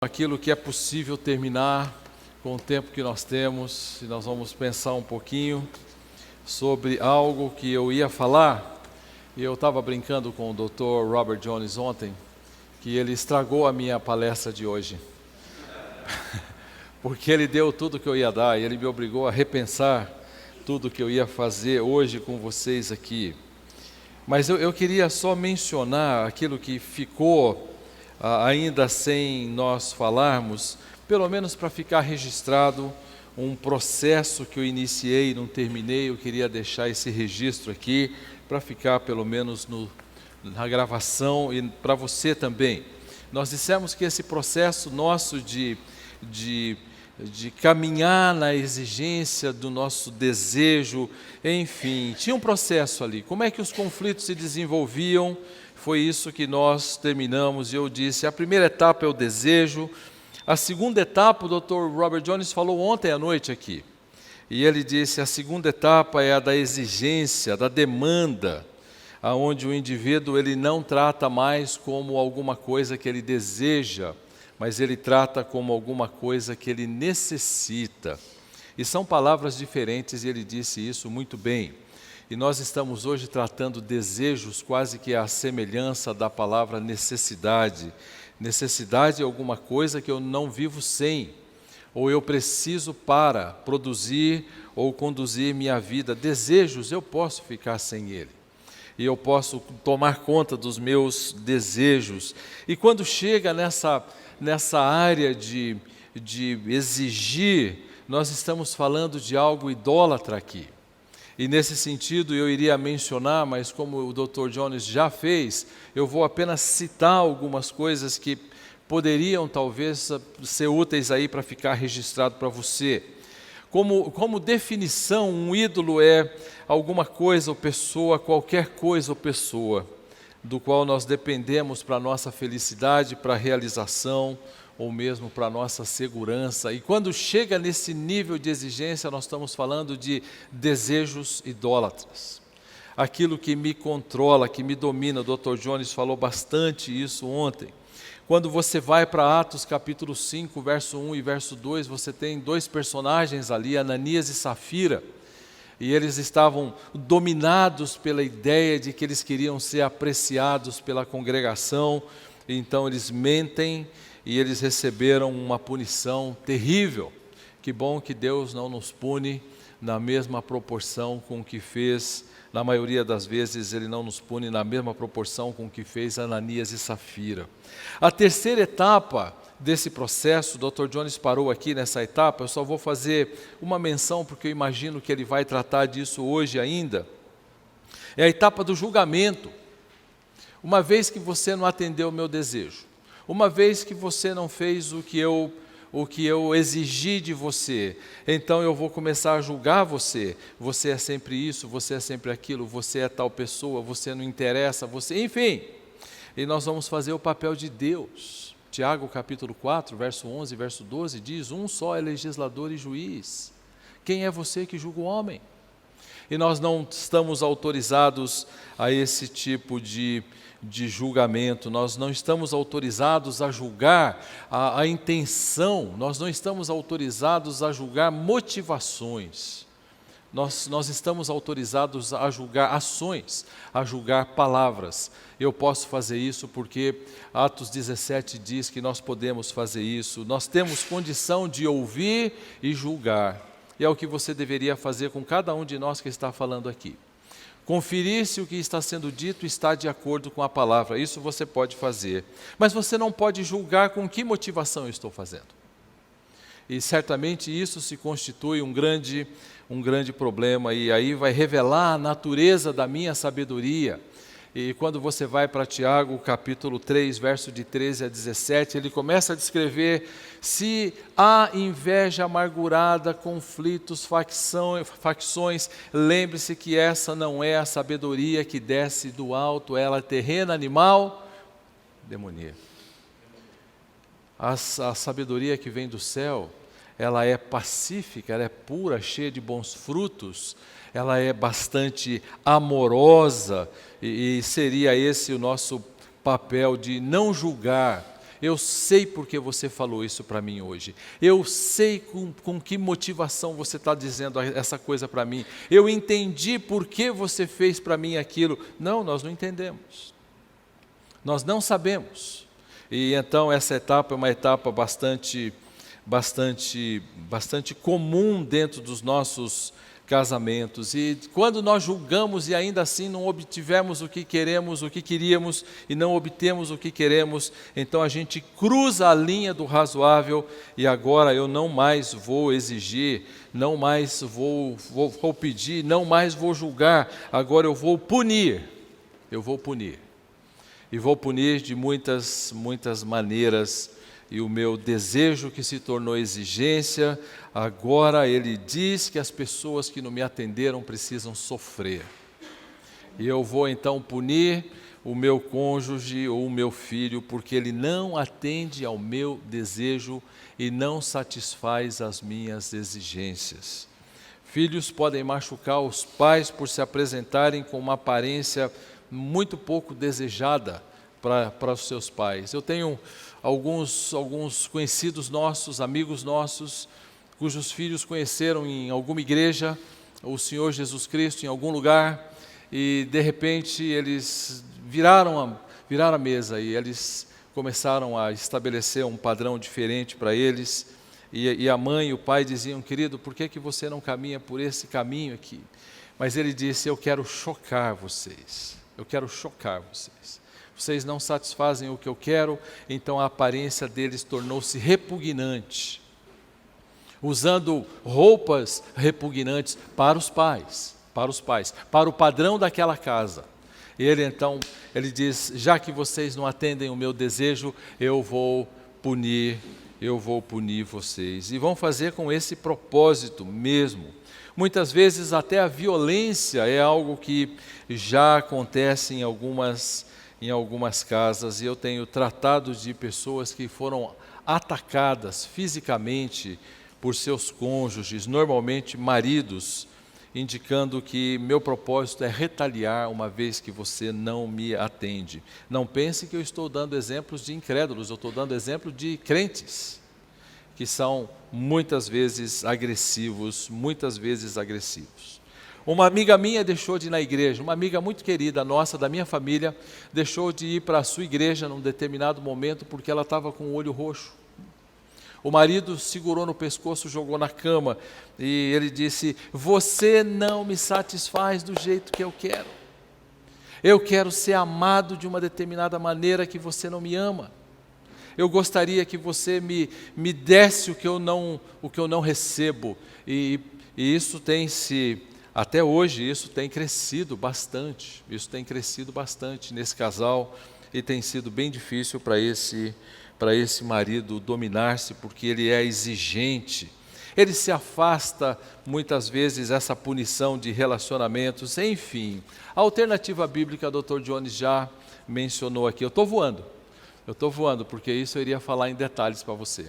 Aquilo que é possível terminar com o tempo que nós temos, e nós vamos pensar um pouquinho sobre algo que eu ia falar, e eu estava brincando com o Dr. Robert Jones ontem, que ele estragou a minha palestra de hoje, porque ele deu tudo que eu ia dar, e ele me obrigou a repensar tudo que eu ia fazer hoje com vocês aqui. Mas eu queria só mencionar aquilo que ficou ainda sem nós falarmos, pelo menos para ficar registrado um processo que eu iniciei e não terminei. Eu queria deixar esse registro aqui para ficar pelo menos na gravação e para você também. Nós dissemos que esse processo nosso de caminhar na exigência do nosso desejo, enfim, tinha um processo ali. Como é que os conflitos se desenvolviam? Foi isso que nós terminamos, e eu disse, a primeira etapa é o desejo, a segunda etapa, o Dr. Robert Jones falou ontem à noite aqui, e ele disse, a segunda etapa é a da exigência, da demanda, onde o indivíduo ele não trata mais como alguma coisa que ele deseja, mas ele trata como alguma coisa que ele necessita. E são palavras diferentes, e ele disse isso muito bem. E nós estamos hoje tratando desejos quase que à semelhança da palavra necessidade. Necessidade é alguma coisa que eu não vivo sem, ou eu preciso para produzir ou conduzir minha vida. Desejos, eu posso ficar sem ele. E eu posso tomar conta dos meus desejos. E quando chega nessa área de exigir, nós estamos falando de algo idólatra aqui. E nesse sentido eu iria mencionar, mas como o Dr. Jones já fez, eu vou apenas citar algumas coisas que poderiam talvez ser úteis aí para ficar registrado para você. Como definição, um ídolo é alguma coisa ou pessoa, qualquer coisa ou pessoa, do qual nós dependemos para a nossa felicidade, para a realização, ou mesmo para a nossa segurança. E quando chega nesse nível de exigência, nós estamos falando de desejos idólatras. Aquilo que me controla, que me domina. O Dr. Jones falou bastante isso ontem. Quando você vai para Atos capítulo 5, verso 1 e verso 2, você tem dois personagens ali, Ananias e Safira, e eles estavam dominados pela ideia de que eles queriam ser apreciados pela congregação, então eles mentem, e eles receberam uma punição terrível. Que bom que Deus não nos pune na mesma proporção com que fez, na maioria das vezes Ele não nos pune na mesma proporção com que fez Ananias e Safira. A terceira etapa desse processo, o Dr. Jones parou aqui nessa etapa, eu só vou fazer uma menção porque eu imagino que ele vai tratar disso hoje ainda, é a etapa do julgamento. Uma vez que você não atendeu o meu desejo, uma vez que você não fez o que eu exigi de você, então eu vou começar a julgar você. Você é sempre isso, você é sempre aquilo, você é tal pessoa, você não interessa, enfim. E nós vamos fazer o papel de Deus. Tiago capítulo 4, verso 11 e verso 12 diz, um só é legislador e juiz. Quem é você que julga o homem? E nós não estamos autorizados a esse tipo de julgamento, nós não estamos autorizados a julgar a intenção, nós não estamos autorizados a julgar motivações, nós estamos autorizados a julgar ações, a julgar palavras. Eu posso fazer isso porque Atos 17 diz que nós podemos fazer isso, nós temos condição de ouvir e julgar, e é o que você deveria fazer com cada um de nós que está falando aqui. Conferir se o que está sendo dito está de acordo com a palavra, isso você pode fazer. Mas você não pode julgar com que motivação eu estou fazendo. E certamente isso se constitui um grande problema, e aí vai revelar a natureza da minha sabedoria. E quando você vai para Tiago, capítulo 3, verso de 13 a 17, ele começa a descrever, se há inveja amargurada, conflitos, facções, lembre-se que essa não é a sabedoria que desce do alto, ela é terrena, animal, demoníaca. A sabedoria que vem do céu, ela é pacífica, ela é pura, cheia de bons frutos, ela é bastante amorosa, e seria esse o nosso papel de não julgar Eu sei porque você falou isso para mim hoje. Eu sei com que motivação você está dizendo essa coisa para mim. Eu entendi por que você fez para mim aquilo. Não, nós não entendemos. Nós não sabemos. E então essa etapa é uma etapa bastante comum dentro dos nossos casamentos. E quando nós julgamos e ainda assim não obtivemos o que queremos, o que queríamos e não obtemos o que queremos, então a gente cruza a linha do razoável e agora eu não mais vou exigir, não mais vou pedir, não mais vou julgar, agora eu vou punir. Eu vou punir. E vou punir de muitas maneiras. E o meu desejo que se tornou exigência, agora ele diz que as pessoas que não me atenderam precisam sofrer. E eu vou então punir o meu cônjuge ou o meu filho, porque ele não atende ao meu desejo e não satisfaz as minhas exigências. Filhos podem machucar os pais por se apresentarem com uma aparência muito pouco desejada para os seus pais. Eu tenho alguns conhecidos nossos, amigos nossos, cujos filhos conheceram em alguma igreja o Senhor Jesus Cristo em algum lugar e de repente eles viraram a mesa e eles começaram a estabelecer um padrão diferente para eles e a mãe e o pai diziam: querido, por que você não caminha por esse caminho aqui? Mas ele disse: eu quero chocar vocês, vocês não satisfazem o que eu quero, então a aparência deles tornou-se repugnante, usando roupas repugnantes para os pais, para o padrão daquela casa. E ele diz: já que vocês não atendem o meu desejo, eu vou punir vocês. E vão fazer com esse propósito mesmo. Muitas vezes até a violência é algo que já acontece em algumas casas, e eu tenho tratado de pessoas que foram atacadas fisicamente por seus cônjuges, normalmente maridos, indicando que meu propósito é retaliar uma vez que você não me atende. Não pense que eu estou dando exemplos de incrédulos, eu estou dando exemplo de crentes, que são muitas vezes agressivos. Uma amiga minha deixou de ir na igreja, uma amiga muito querida nossa, da minha família, deixou de ir para a sua igreja num determinado momento porque ela estava com o olho roxo. O marido segurou no pescoço, jogou na cama e ele disse: você não me satisfaz do jeito que eu quero. Eu quero ser amado de uma determinada maneira que você não me ama. Eu gostaria que você me desse o que eu não recebo. E isso tem se... Até hoje isso tem crescido bastante nesse casal e tem sido bem difícil para esse marido dominar-se, porque ele é exigente. Ele se afasta muitas vezes essa punição de relacionamentos, enfim. A alternativa bíblica, o Dr. Jones já mencionou aqui. Eu estou voando porque isso eu iria falar em detalhes para você.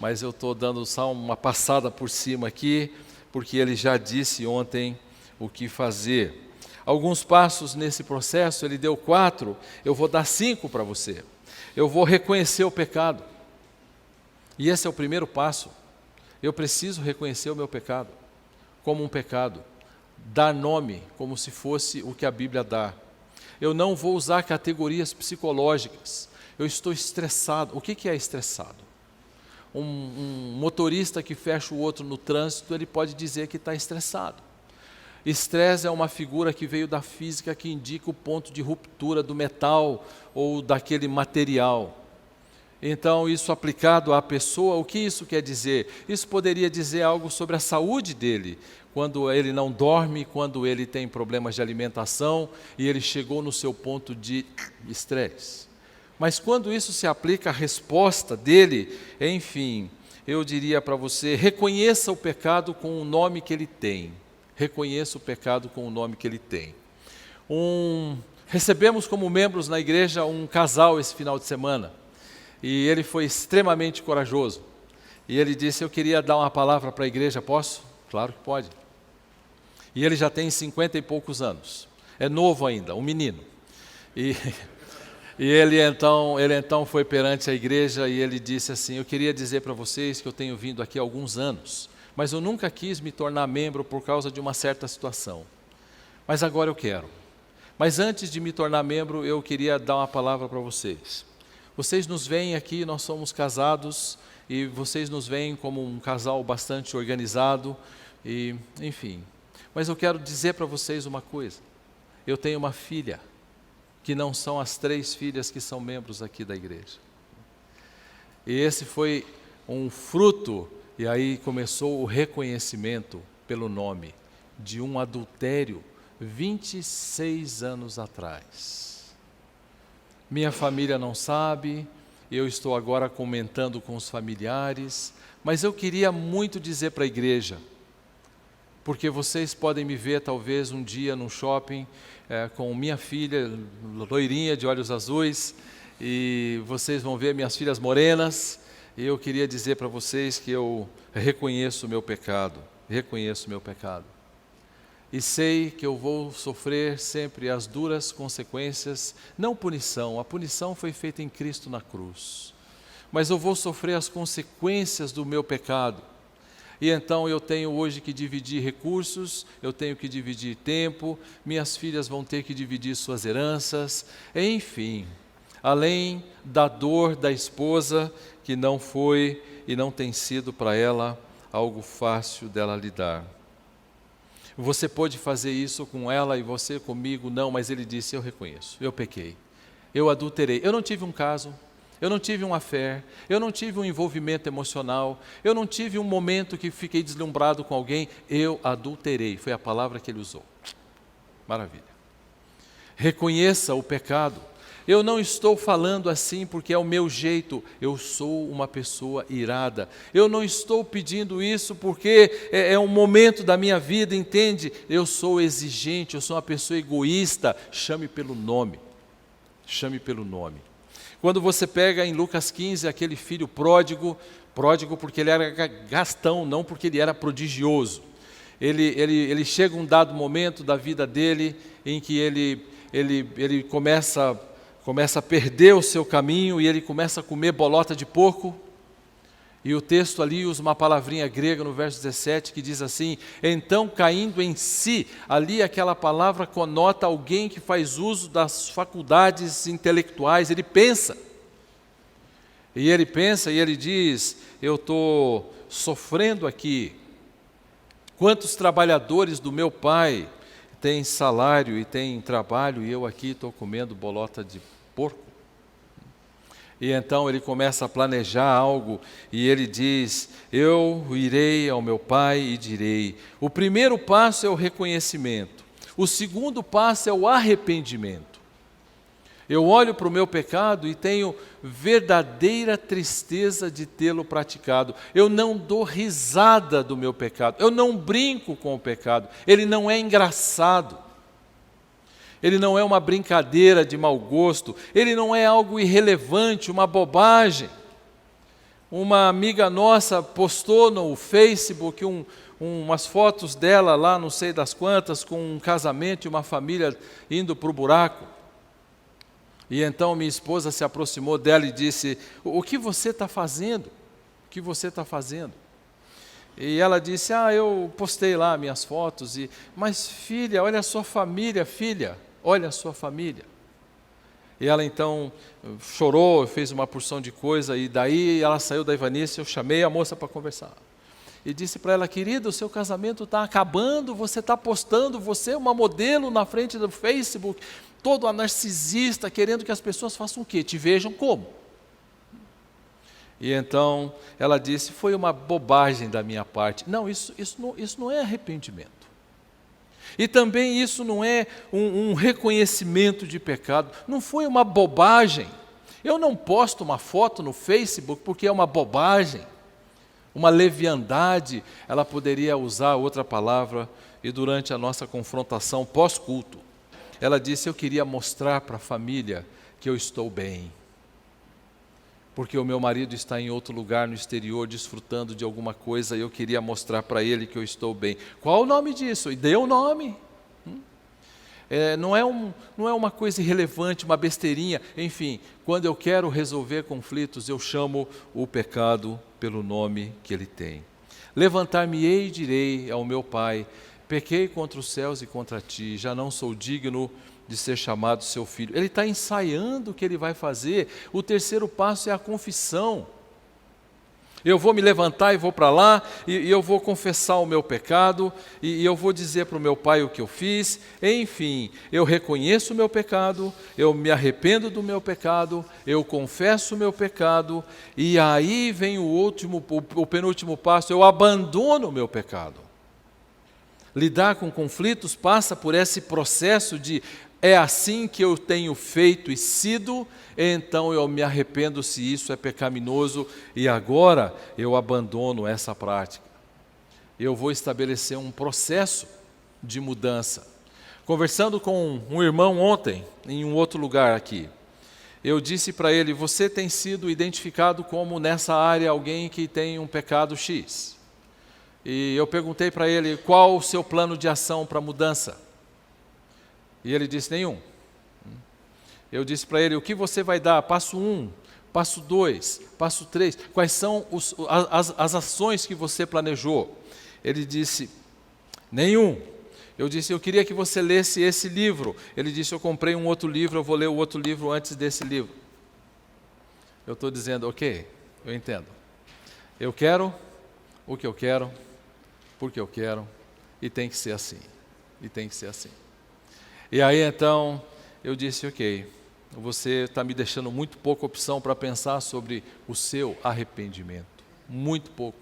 Mas eu estou dando só uma passada por cima aqui, porque ele já disse ontem o que fazer. Alguns passos nesse processo, ele deu 4, eu vou dar 5 para você. Eu vou reconhecer o pecado. E esse é o primeiro passo. Eu preciso reconhecer o meu pecado como um pecado. Dar nome como se fosse o que a Bíblia dá. Eu não vou usar categorias psicológicas. Eu estou estressado. O que é estressado? Um motorista que fecha o outro no trânsito, ele pode dizer que está estressado. Estresse é uma figura que veio da física que indica o ponto de ruptura do metal ou daquele material. Então, isso aplicado à pessoa, o que isso quer dizer? Isso poderia dizer algo sobre a saúde dele, quando ele não dorme, quando ele tem problemas de alimentação e ele chegou no seu ponto de estresse. Mas quando isso se aplica à resposta dele, enfim, eu diria para você: reconheça o pecado com o nome que ele tem. Reconheça o pecado com o nome que ele tem. Recebemos como membros na igreja um casal esse final de semana. E ele foi extremamente corajoso. E ele disse: eu queria dar uma palavra para a igreja, posso? Claro que pode. E ele já tem 50 e poucos anos. É novo ainda, um menino. E ele então foi perante a igreja e ele disse assim: eu queria dizer para vocês que eu tenho vindo aqui há alguns anos, mas eu nunca quis me tornar membro por causa de uma certa situação. Mas agora eu quero. Mas antes de me tornar membro, eu queria dar uma palavra para vocês. Vocês nos veem aqui, nós somos casados, e vocês nos veem como um casal bastante organizado, e enfim. Mas eu quero dizer para vocês uma coisa. Eu tenho uma filha, que não são as 3 filhas que são membros aqui da igreja. E esse foi um fruto, e aí começou o reconhecimento pelo nome, de um adultério 26 anos atrás. Minha família não sabe, eu estou agora comentando com os familiares, mas eu queria muito dizer para a igreja, porque vocês podem me ver talvez um dia no shopping com minha filha, loirinha de olhos azuis, e vocês vão ver minhas filhas morenas, e eu queria dizer para vocês que eu reconheço o meu pecado, e sei que eu vou sofrer sempre as duras consequências, não punição, a punição foi feita em Cristo na cruz, mas eu vou sofrer as consequências do meu pecado. E então eu tenho hoje que dividir recursos, eu tenho que dividir tempo, minhas filhas vão ter que dividir suas heranças, enfim, além da dor da esposa, que não foi e não tem sido para ela algo fácil dela lidar. Você pode fazer isso com ela e você comigo? Não, mas ele disse: eu reconheço, eu pequei, eu adulterei, eu não tive um caso, eu não tive um affair, eu não tive um envolvimento emocional, eu não tive um momento que fiquei deslumbrado com alguém, eu adulterei, foi a palavra que ele usou. Maravilha. Reconheça o pecado. Eu não estou falando assim porque é o meu jeito, eu sou uma pessoa irada. Eu não estou pedindo isso porque é um momento da minha vida, entende? Eu sou exigente, eu sou uma pessoa egoísta, chame pelo nome. Chame pelo nome. Quando você pega em Lucas 15 aquele filho pródigo porque ele era gastão, não porque ele era prodigioso. Ele chega um dado momento da vida dele em que ele começa a perder o seu caminho e ele começa a comer bolota de porco. E o texto ali usa uma palavrinha grega no verso 17 que diz assim: então caindo em si, ali aquela palavra conota alguém que faz uso das faculdades intelectuais, ele pensa. E ele diz: eu estou sofrendo aqui. Quantos trabalhadores do meu pai têm salário e têm trabalho e eu aqui estou comendo bolota de porco? E então ele começa a planejar algo e ele diz: eu irei ao meu pai e direi. O primeiro passo é o reconhecimento. O segundo passo é o arrependimento. Eu olho para o meu pecado e tenho verdadeira tristeza de tê-lo praticado. Eu não dou risada do meu pecado. Eu não brinco com o pecado. Ele não é engraçado. Ele não é uma brincadeira de mau gosto, ele não é algo irrelevante, uma bobagem. Uma amiga nossa postou no Facebook umas fotos dela lá, não sei das quantas, com um casamento e uma família indo para o buraco. E então minha esposa se aproximou dela e disse: o que você está fazendo? O que você está fazendo? E ela disse: eu postei lá minhas fotos, mas filha, olha a sua família, filha. Olha a sua família. E ela então chorou, fez uma porção de coisa, e daí ela saiu da Ivanice, eu chamei a moça para conversar. E disse para ela: querida, o seu casamento está acabando, você está postando, você é uma modelo na frente do Facebook, todo narcisista, querendo que as pessoas façam o quê? Te vejam como? E então ela disse: foi uma bobagem da minha parte. Não, isso não é arrependimento. E também isso não é um reconhecimento de pecado, não foi uma bobagem. Eu não posto uma foto no Facebook porque é uma bobagem, uma leviandade. Ela poderia usar outra palavra, e durante a nossa confrontação pós-culto, ela disse: eu queria mostrar para a família que eu estou bem, porque o meu marido está em outro lugar no exterior, desfrutando de alguma coisa, e eu queria mostrar para ele que eu estou bem. Qual o nome disso? E deu o nome. Não é uma coisa irrelevante, uma besteirinha. Enfim, quando eu quero resolver conflitos, eu chamo o pecado pelo nome que ele tem. Levantar-me-ei e direi ao meu Pai: pequei contra os céus e contra ti, já não sou digno de ser chamado seu filho. Ele está ensaiando o que ele vai fazer. O terceiro passo é a confissão. Eu vou me levantar e vou para lá, e eu vou confessar o meu pecado, e eu vou dizer para o meu pai o que eu fiz. Enfim, eu reconheço o meu pecado, eu me arrependo do meu pecado, eu confesso o meu pecado, e aí vem o penúltimo passo: eu abandono o meu pecado. Lidar com conflitos passa por esse processo de: é assim que eu tenho feito e sido, então eu me arrependo se isso é pecaminoso e agora eu abandono essa prática. Eu vou estabelecer um processo de mudança. Conversando com um irmão ontem, em um outro lugar aqui, eu disse para ele: você tem sido identificado como nessa área alguém que tem um pecado X. E eu perguntei para ele: qual o seu plano de ação para mudança? E ele disse: nenhum. Eu disse para ele: o que você vai dar? Passo 1, passo 2, passo 3. Quais são as ações que você planejou? Ele disse: nenhum. Eu disse: eu queria que você lesse esse livro. Ele disse: eu comprei um outro livro, eu vou ler o outro livro antes desse livro. Eu estou dizendo: ok, eu entendo. Eu quero o que eu quero, porque eu quero, e tem que ser assim. E tem que ser assim. E aí então eu disse: ok, você está me deixando muito pouca opção para pensar sobre o seu arrependimento. Muito pouco.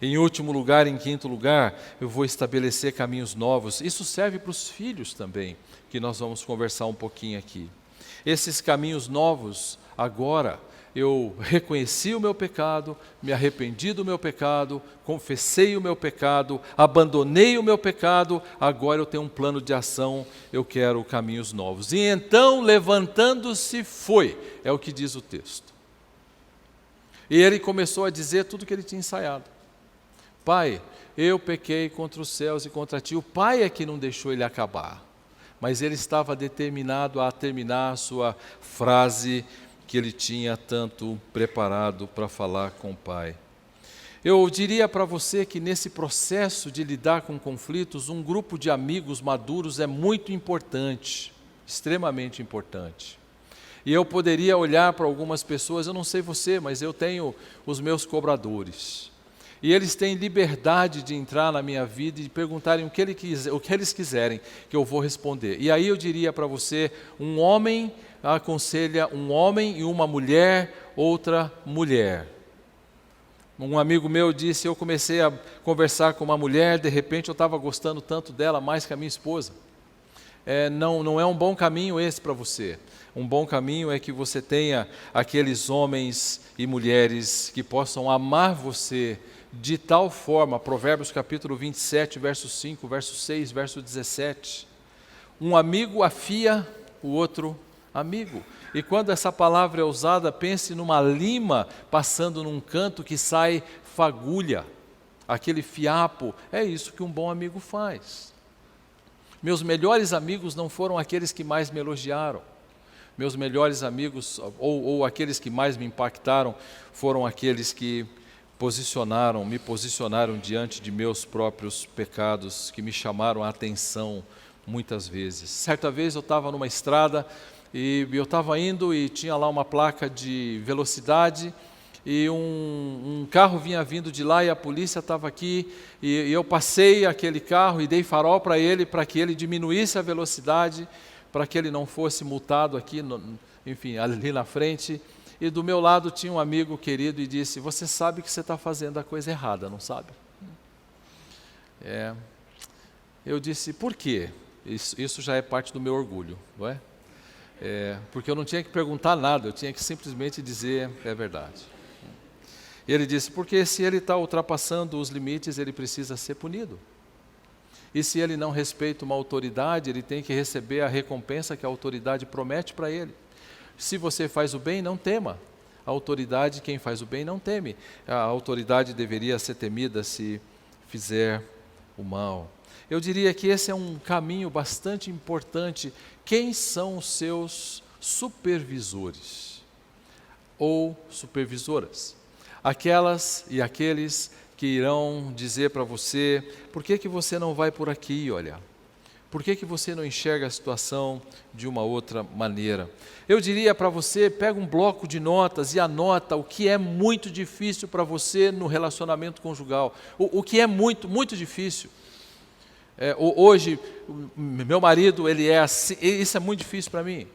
Em último lugar, em quinto lugar, eu vou estabelecer caminhos novos. Isso serve para os filhos também, que nós vamos conversar um pouquinho aqui. Esses caminhos novos, agora, eu reconheci o meu pecado, me arrependi do meu pecado, confessei o meu pecado, abandonei o meu pecado, agora eu tenho um plano de ação, eu quero caminhos novos. E então, levantando-se, foi, é o que diz o texto. E ele começou a dizer tudo o que ele tinha ensaiado. Pai, eu pequei contra os céus e contra ti. O pai é que não deixou ele acabar, mas ele estava determinado a terminar a sua frase que ele tinha tanto preparado para falar com o Pai. Eu diria para você que nesse processo de lidar com conflitos, um grupo de amigos maduros é muito importante, extremamente importante. E eu poderia olhar para algumas pessoas, eu não sei você, mas eu tenho os meus cobradores. E eles têm liberdade de entrar na minha vida e perguntarem o que eles quiserem, que eu vou responder. E aí eu diria para você: um homem aconselha um homem e uma mulher, outra mulher. Um amigo meu disse: eu comecei a conversar com uma mulher, de repente eu estava gostando tanto dela mais que a minha esposa. Não é um bom caminho esse para você. Um bom caminho é que você tenha aqueles homens e mulheres que possam amar você de tal forma. Provérbios capítulo 27, verso 5, verso 6, verso 17. Um amigo afia o outro amigo. E quando essa palavra é usada, pense numa lima passando num canto que sai fagulha, aquele fiapo. É isso que um bom amigo faz. Meus melhores amigos não foram aqueles que mais me elogiaram. Meus melhores amigos, ou aqueles que mais me impactaram, foram aqueles que me posicionaram diante de meus próprios pecados, que me chamaram a atenção muitas vezes. Certa vez eu estava numa estrada, e eu estava indo e tinha lá uma placa de velocidade, e um carro vinha vindo de lá e a polícia estava aqui, e eu passei aquele carro e dei farol para que ele diminuísse a velocidade, para que ele não fosse multado aqui, enfim, ali na frente. E do meu lado tinha um amigo querido e disse: você sabe que você está fazendo a coisa errada, não sabe? Eu disse: por quê? Isso já é parte do meu orgulho, não é? Porque eu não tinha que perguntar nada, eu tinha que simplesmente dizer: é verdade. Ele disse: porque se ele está ultrapassando os limites, ele precisa ser punido. E se ele não respeita uma autoridade, ele tem que receber a recompensa que a autoridade promete para ele. Se você faz o bem, não tema. A autoridade, quem faz o bem, não teme. A autoridade deveria ser temida se fizer o mal. Eu diria que esse é um caminho bastante importante. Quem são os seus supervisores ou supervisoras? Aquelas e aqueles que irão dizer para você: por que você não vai por aqui, olha? Por que você não enxerga a situação de uma outra maneira? Eu diria para você, pega um bloco de notas e anota o que é muito difícil para você no relacionamento conjugal. O que é muito, muito difícil. Hoje, meu marido, ele é assim, isso é muito difícil para mim.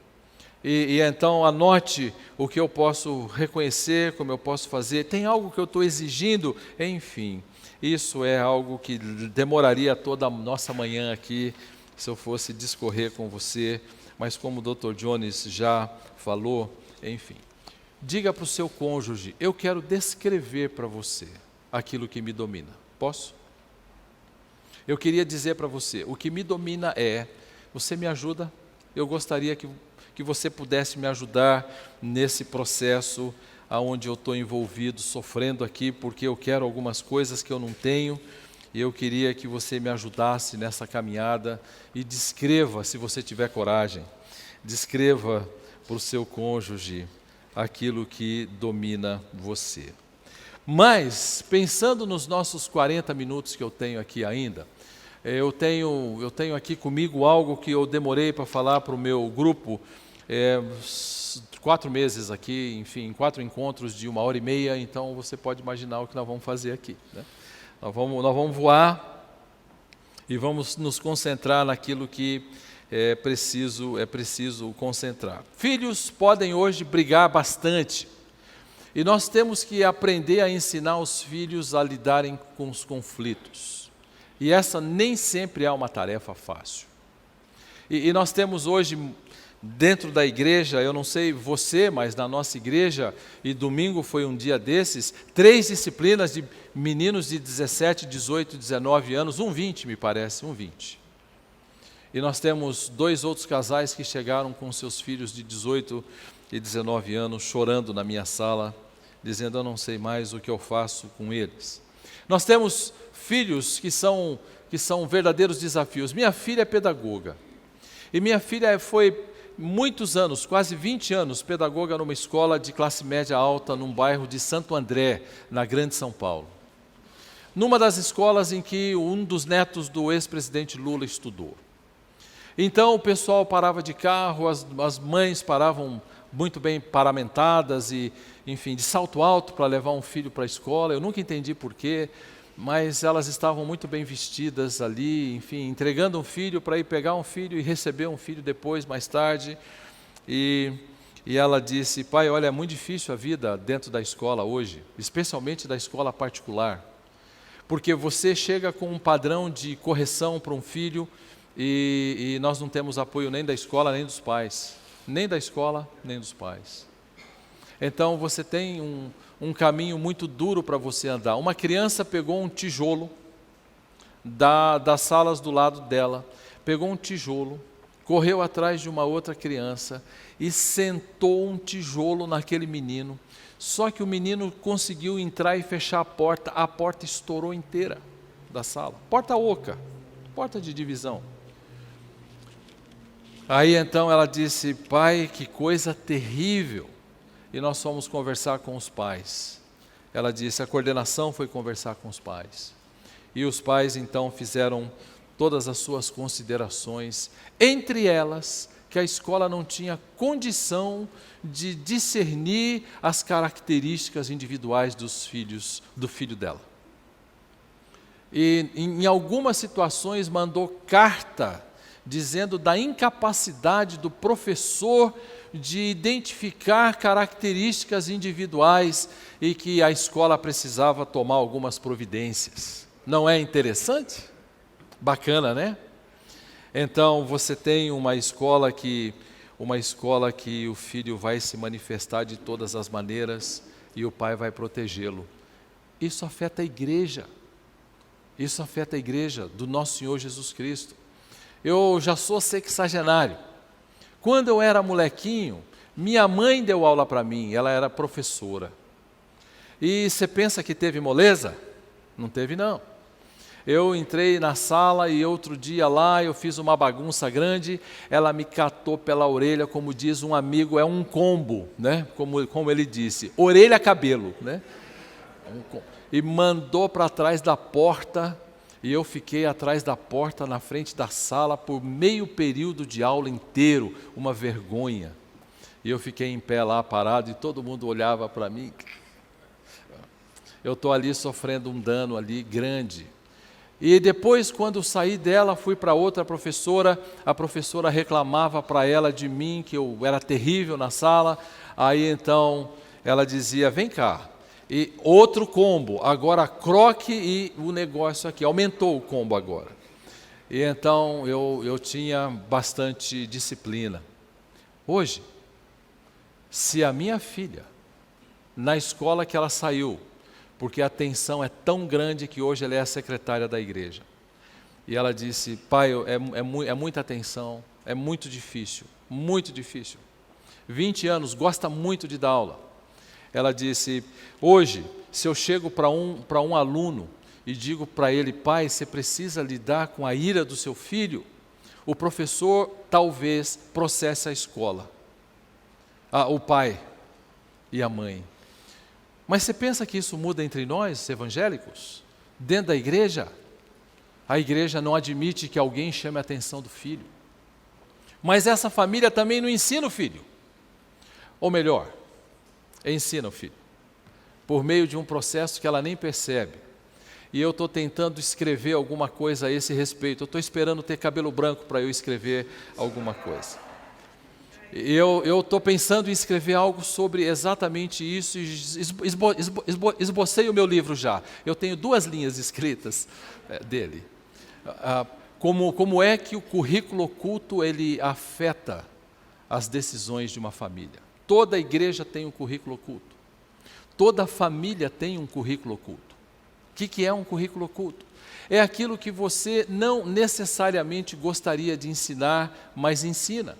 E então anote o que eu posso reconhecer, como eu posso fazer. Tem algo que eu estou exigindo, enfim. Isso é algo que demoraria toda a nossa manhã aqui, se eu fosse discorrer com você, mas como o Dr. Jones já falou, enfim. Diga para o seu cônjuge: eu quero descrever para você aquilo que me domina. Posso? Eu queria dizer para você, o que me domina você me ajuda? Eu gostaria que você pudesse me ajudar nesse processo onde eu estou envolvido, sofrendo aqui, porque eu quero algumas coisas que eu não tenho. E eu queria que você me ajudasse nessa caminhada e descreva, se você tiver coragem, descreva para o seu cônjuge aquilo que domina você. Mas, pensando nos nossos 40 minutos que eu tenho aqui ainda, eu tenho aqui comigo algo que eu demorei para falar para o meu grupo, 4 meses aqui, enfim, 4 encontros de 1h30, então você pode imaginar o que nós vamos fazer aqui, né? Nós vamos voar e vamos nos concentrar naquilo que é preciso concentrar. Filhos podem hoje brigar bastante e nós temos que aprender a ensinar os filhos a lidarem com os conflitos. E essa nem sempre é uma tarefa fácil. E nós temos hoje, dentro da igreja, eu não sei você, mas na nossa igreja, e domingo foi um dia desses, 3 disciplinas de meninos de 17, 18, 19 anos, 20 me parece, 20. E nós temos 2 outros casais que chegaram com seus filhos de 18 e 19 anos, chorando na minha sala, dizendo: eu não sei mais o que eu faço com eles. Nós temos filhos que são verdadeiros desafios. Minha filha é pedagoga, e minha filha foi muitos anos, quase 20 anos, pedagoga numa escola de classe média alta, num bairro de Santo André, na Grande São Paulo. Numa das escolas em que um dos netos do ex-presidente Lula estudou. Então o pessoal parava de carro, as mães paravam muito bem paramentadas e, enfim, de salto alto para levar um filho para a escola. Eu nunca entendi porquê, mas elas estavam muito bem vestidas ali, enfim, entregando um filho para ir pegar um filho e receber um filho depois, mais tarde. E ela disse: pai, olha, é muito difícil a vida dentro da escola hoje, especialmente da escola particular, porque você chega com um padrão de correção para um filho e nós não temos apoio nem da escola, nem dos pais, nem da escola, nem dos pais. Então você tem um caminho muito duro para você andar. Uma criança pegou um tijolo das salas do lado dela, pegou um tijolo, correu atrás de uma outra criança e sentou um tijolo naquele menino. Só que o menino conseguiu entrar e fechar a porta estourou inteira da sala. Porta oca, porta de divisão. Aí então ela disse: pai, que coisa terrível. E nós fomos conversar com os pais. Ela disse: a coordenação foi conversar com os pais. E os pais então fizeram todas as suas considerações, entre elas que a escola não tinha condição de discernir as características individuais do filho dela. E em algumas situações mandou carta dizendo da incapacidade do professor de identificar características individuais e que a escola precisava tomar algumas providências. Não é interessante? Bacana, né? Então você tem uma escola que o filho vai se manifestar de todas as maneiras e o pai vai protegê-lo. Isso afeta a igreja. Isso afeta a igreja do nosso Senhor Jesus Cristo. Eu já sou sexagenário. Quando eu era molequinho, minha mãe deu aula para mim, ela era professora. E você pensa que teve moleza? Não teve, não. Eu entrei na sala e outro dia lá eu fiz uma bagunça grande, ela me catou pela orelha, como diz um amigo, é um combo, né? Como ele disse, orelha cabelo, né? E mandou para trás da porta, e eu fiquei atrás da porta, na frente da sala, por meio período de aula inteiro, uma vergonha. E eu fiquei em pé lá parado e todo mundo olhava para mim. Eu estou ali sofrendo um dano ali grande. E depois, quando saí dela, fui para outra professora, a professora reclamava para ela de mim, que eu era terrível na sala, aí então ela dizia, vem cá, e outro combo, agora croque e o negócio aqui, aumentou o combo agora. E então eu tinha bastante disciplina. Hoje, se a minha filha, na escola que ela saiu, porque a tensão é tão grande que hoje ela é a secretária da igreja. E ela disse, pai, é muita tensão, é muito difícil, 20 anos, gosta muito de dar aula. Ela disse, hoje, se eu chego para um aluno e digo para ele, pai, você precisa lidar com a ira do seu filho, o professor talvez processe a escola, o pai e a mãe. Mas você pensa que isso muda entre nós, evangélicos? Dentro da igreja? A igreja não admite que alguém chame a atenção do filho. Mas essa família também não ensina o filho. Ou melhor, ensina o filho. Por meio de um processo que ela nem percebe. E eu estou tentando escrever alguma coisa a esse respeito. Eu estou esperando ter cabelo branco para eu escrever alguma coisa. Eu estou pensando em escrever algo sobre exatamente isso, e esbocei o meu livro já. Eu tenho 2 linhas escritas dele. Como é que o currículo oculto ele afeta as decisões de uma família. Toda igreja tem um currículo oculto. Toda família tem um currículo oculto. O que é um currículo oculto? É aquilo que você não necessariamente gostaria de ensinar, mas ensina.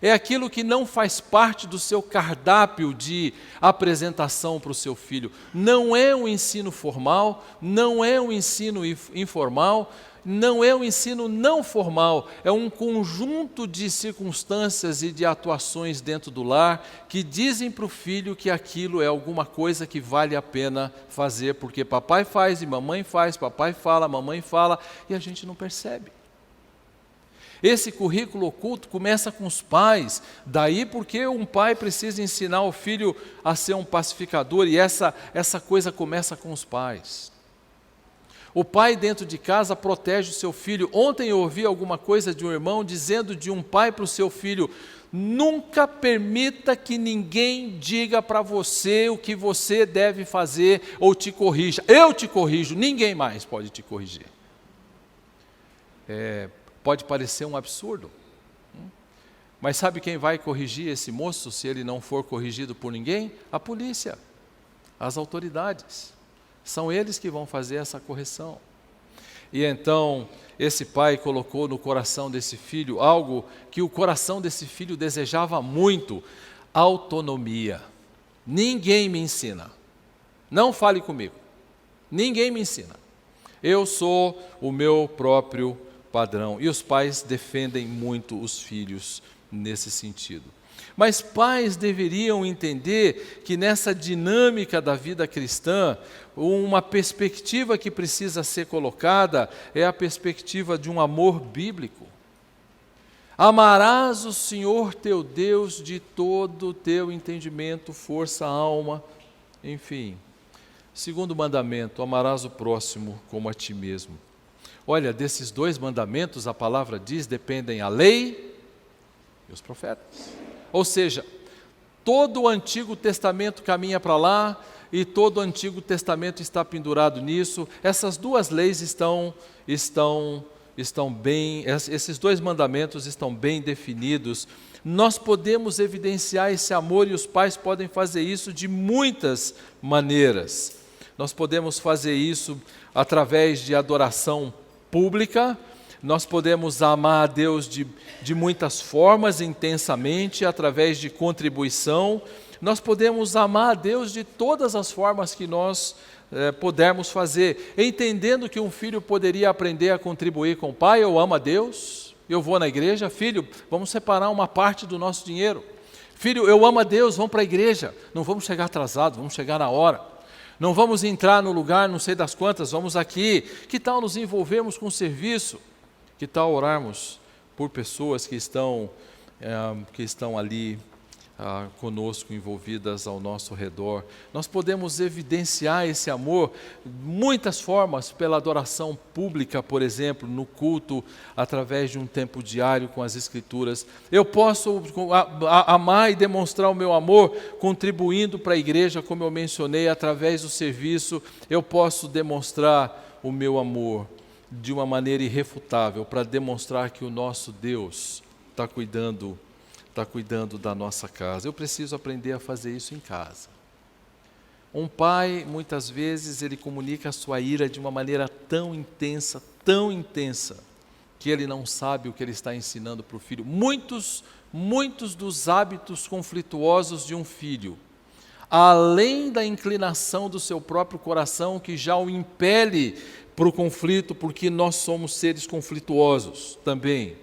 É aquilo que não faz parte do seu cardápio de apresentação para o seu filho. Não é um ensino formal, não é um ensino informal, não é um ensino não formal, é um conjunto de circunstâncias e de atuações dentro do lar que dizem para o filho que aquilo é alguma coisa que vale a pena fazer, porque papai faz e mamãe faz, papai fala, mamãe fala, e a gente não percebe. Esse currículo oculto começa com os pais, daí porque um pai precisa ensinar o filho a ser um pacificador, e essa coisa começa com os pais. O pai dentro de casa protege o seu filho. Ontem eu ouvi alguma coisa de um irmão dizendo de um pai para o seu filho, nunca permita que ninguém diga para você o que você deve fazer ou te corrija. Eu te corrijo, ninguém mais pode te corrigir. Pode parecer um absurdo, mas sabe quem vai corrigir esse moço se ele não for corrigido por ninguém? A polícia, as autoridades. São eles que vão fazer essa correção. E então, esse pai colocou no coração desse filho algo que o coração desse filho desejava muito: autonomia. Ninguém me ensina. Não fale comigo. Ninguém me ensina. Eu sou o meu próprio padrão. E os pais defendem muito os filhos nesse sentido. Mas pais deveriam entender que nessa dinâmica da vida cristã, uma perspectiva que precisa ser colocada é a perspectiva de um amor bíblico. Amarás o Senhor teu Deus de todo o teu entendimento, força, alma, enfim. Segundo mandamento, amarás o próximo como a ti mesmo. Olha, desses 2 mandamentos, a palavra diz, dependem a lei e os profetas. Ou seja, todo o Antigo Testamento caminha para lá e todo o Antigo Testamento está pendurado nisso. Essas 2 leis estão bem, esses 2 mandamentos estão bem definidos. Nós podemos evidenciar esse amor e os pais podem fazer isso de muitas maneiras. Nós podemos fazer isso através de adoração pública. Nós podemos amar a Deus de muitas formas, intensamente, através de contribuição. Nós podemos amar a Deus de todas as formas que nós pudermos fazer, entendendo que um filho poderia aprender a contribuir com o pai. Eu amo a Deus, eu vou na igreja. Filho, vamos separar uma parte do nosso dinheiro. Filho, eu amo a Deus, vamos para a igreja. Não vamos chegar atrasados, vamos chegar na hora. Não vamos entrar no lugar não sei das quantas, vamos aqui. Que tal nos envolvermos com o serviço? Que tal orarmos por pessoas que estão ali conosco, envolvidas ao nosso redor? Nós podemos evidenciar esse amor de muitas formas, pela adoração pública, por exemplo, no culto, através de um tempo diário com as Escrituras. Eu posso amar e demonstrar o meu amor contribuindo para a igreja, como eu mencionei, através do serviço. Eu posso demonstrar o meu amor de uma maneira irrefutável, para demonstrar que o nosso Deus está cuidando da nossa casa. Eu preciso aprender a fazer isso em casa. Um pai, muitas vezes, ele comunica a sua ira de uma maneira tão intensa, que ele não sabe o que ele está ensinando para o filho. Muitos dos hábitos conflituosos de um filho, além da inclinação do seu próprio coração, que já o impele para o conflito, porque nós somos seres conflituosos também,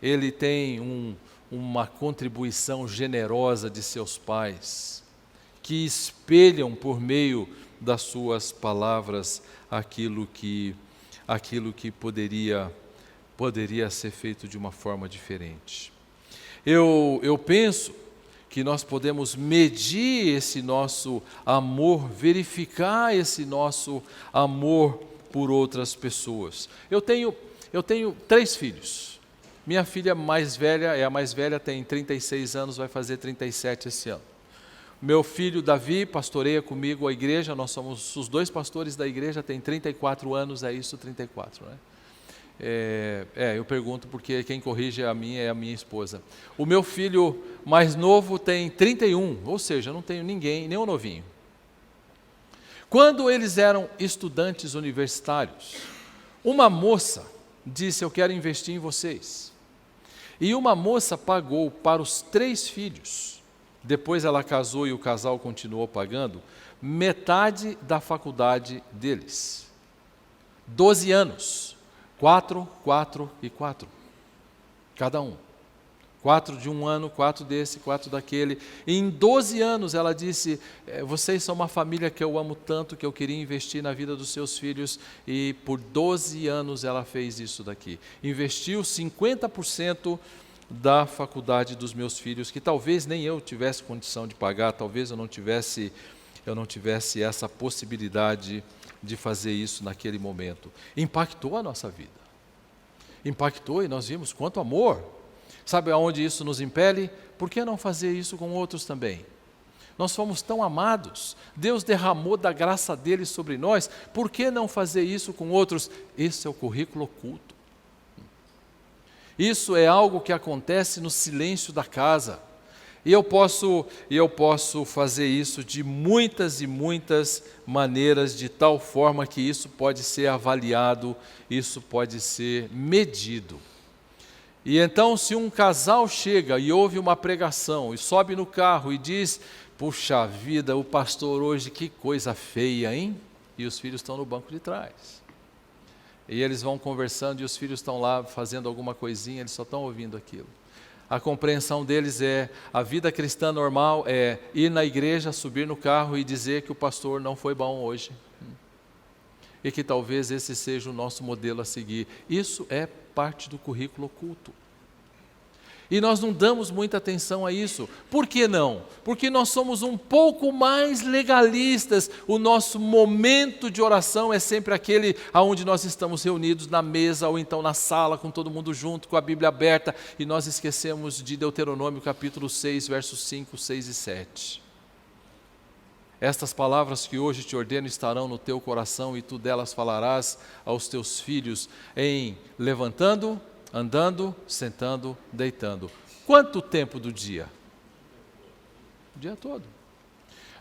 ele tem uma contribuição generosa de seus pais, que espelham por meio das suas palavras aquilo que poderia ser feito de uma forma diferente. Eu penso que nós podemos medir esse nosso amor, verificar esse nosso amor por outras pessoas. Eu tenho 3 filhos. Minha filha mais velha, é a mais velha, tem 36 anos, vai fazer 37 esse ano. Meu filho Davi pastoreia comigo a igreja, nós somos os 2 pastores da igreja, tem 34 anos, é isso, 34, né? Eu pergunto porque quem corrige é a minha esposa. O meu filho mais novo tem 31, ou seja, não tenho ninguém, nem um novinho. Quando eles eram estudantes universitários, uma moça disse: eu quero investir em vocês. E uma moça pagou para os 3 filhos, depois ela casou e o casal continuou pagando, metade da faculdade deles. 12 anos, 4, 4 e 4, cada um. 4 de um ano, 4 desse, 4 daquele. E em 12 anos ela disse: vocês são uma família que eu amo tanto, que eu queria investir na vida dos seus filhos. E por 12 anos ela fez isso daqui. Investiu 50% da faculdade dos meus filhos, que talvez nem eu tivesse condição de pagar, talvez eu não tivesse essa possibilidade de fazer isso naquele momento. Impactou a nossa vida. Impactou, e nós vimos quanto amor. Sabe aonde isso nos impele? Por que não fazer isso com outros também? Nós fomos tão amados, Deus derramou da graça dele sobre nós, por que não fazer isso com outros? Esse é o currículo oculto. Isso é algo que acontece no silêncio da casa. E eu posso fazer isso de muitas e muitas maneiras, de tal forma que isso pode ser avaliado, isso pode ser medido. E então, se um casal chega e ouve uma pregação, e sobe no carro e diz: puxa vida, o pastor hoje, que coisa feia, hein? E os filhos estão no banco de trás. E eles vão conversando e os filhos estão lá fazendo alguma coisinha, eles só estão ouvindo aquilo. A compreensão deles a vida cristã normal é ir na igreja, subir no carro e dizer que o pastor não foi bom hoje. E que talvez esse seja o nosso modelo a seguir. Isso é parte do currículo oculto. E nós não damos muita atenção a isso. Por que não? Porque nós somos um pouco mais legalistas. O nosso momento de oração é sempre aquele onde nós estamos reunidos na mesa ou então na sala com todo mundo junto, com a Bíblia aberta, e nós esquecemos de Deuteronômio capítulo 6, versos 5, 6 e 7. Estas palavras que hoje te ordeno estarão no teu coração, e tu delas falarás aos teus filhos, em levantando, andando, sentando, deitando. Quanto tempo do dia? O dia todo.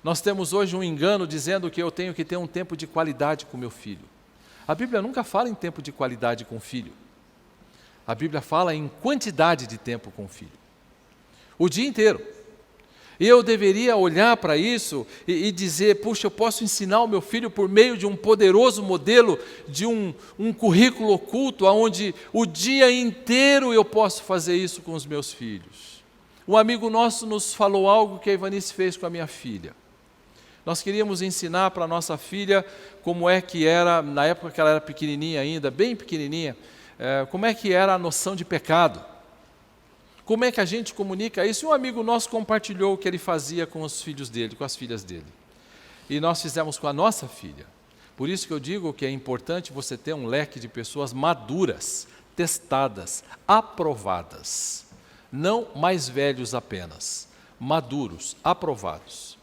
Nós temos hoje um engano dizendo que eu tenho que ter um tempo de qualidade com meu filho. A Bíblia nunca fala em tempo de qualidade com o filho. A Bíblia fala em quantidade de tempo com o filho. O dia inteiro. Eu deveria olhar para isso e dizer, puxa, eu posso ensinar o meu filho por meio de um poderoso modelo, de um currículo oculto, onde o dia inteiro eu posso fazer isso com os meus filhos. Um amigo nosso nos falou algo que a Ivanice fez com a minha filha. Nós queríamos ensinar para a nossa filha como é que era, na época que ela era pequenininha ainda, bem pequenininha, como é que era a noção de pecado. Como é que a gente comunica isso? E um amigo nosso compartilhou o que ele fazia com os filhos dele, com as filhas dele. E nós fizemos com a nossa filha. Por isso que eu digo que é importante você ter um leque de pessoas maduras, testadas, aprovadas. Não mais velhos apenas, maduros, aprovados.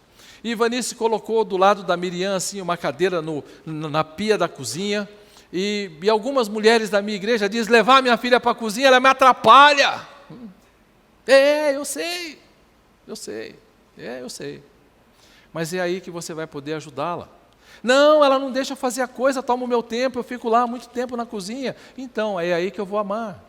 E Ivanice colocou do lado da Miriam assim, uma cadeira na pia da cozinha, e algumas mulheres da minha igreja dizem, levar minha filha para a cozinha, ela me atrapalha. Eu sei. Mas é aí que você vai poder ajudá-la. Não, ela não deixa fazer a coisa, toma o meu tempo, eu fico lá muito tempo na cozinha. Então, é aí que eu vou amar.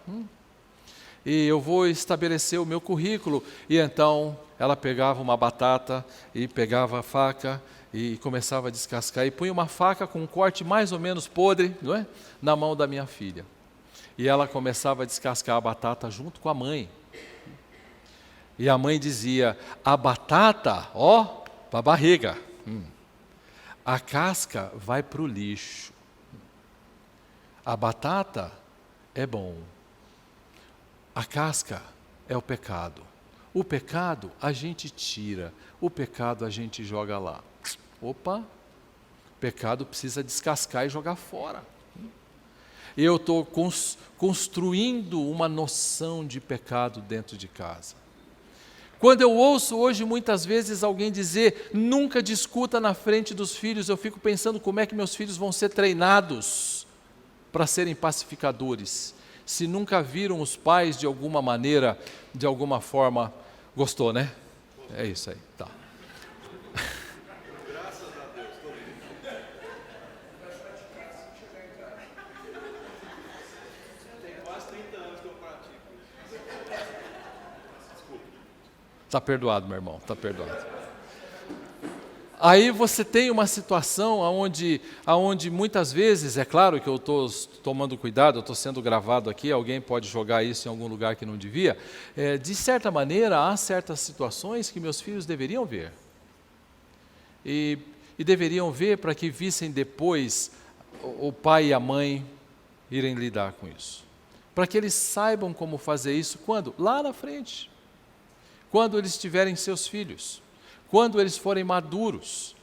E eu vou estabelecer o meu currículo. E então, ela pegava uma batata e pegava a faca e começava a descascar. E punha uma faca com um corte mais ou menos podre, não é? Na mão da minha filha. E ela começava a descascar a batata junto com a mãe. E a mãe dizia, a batata, para a barriga. A casca vai para o lixo. A batata é bom. A casca é o pecado. O pecado a gente tira. O pecado a gente joga lá. Opa, pecado precisa descascar e jogar fora. Eu estou construindo uma noção de pecado dentro de casa. Quando eu ouço hoje muitas vezes alguém dizer, nunca discuta na frente dos filhos, eu fico pensando como é que meus filhos vão ser treinados para serem pacificadores, se nunca viram os pais de alguma maneira, de alguma forma, gostou, né? É isso aí, tá. Graças a Deus, estou lindo. Tem quase 30 anos que eu pratico isso. Desculpa. Está perdoado, meu irmão, está perdoado. Aí você tem uma situação onde muitas vezes, é claro que eu estou tomando cuidado, eu estou sendo gravado aqui, alguém pode jogar isso em algum lugar que não devia, de certa maneira, há certas situações que meus filhos deveriam ver. E deveriam ver para que vissem depois o pai e a mãe irem lidar com isso. Para que eles saibam como fazer isso, quando? Lá na frente. Quando eles tiverem seus filhos, quando eles forem maduros.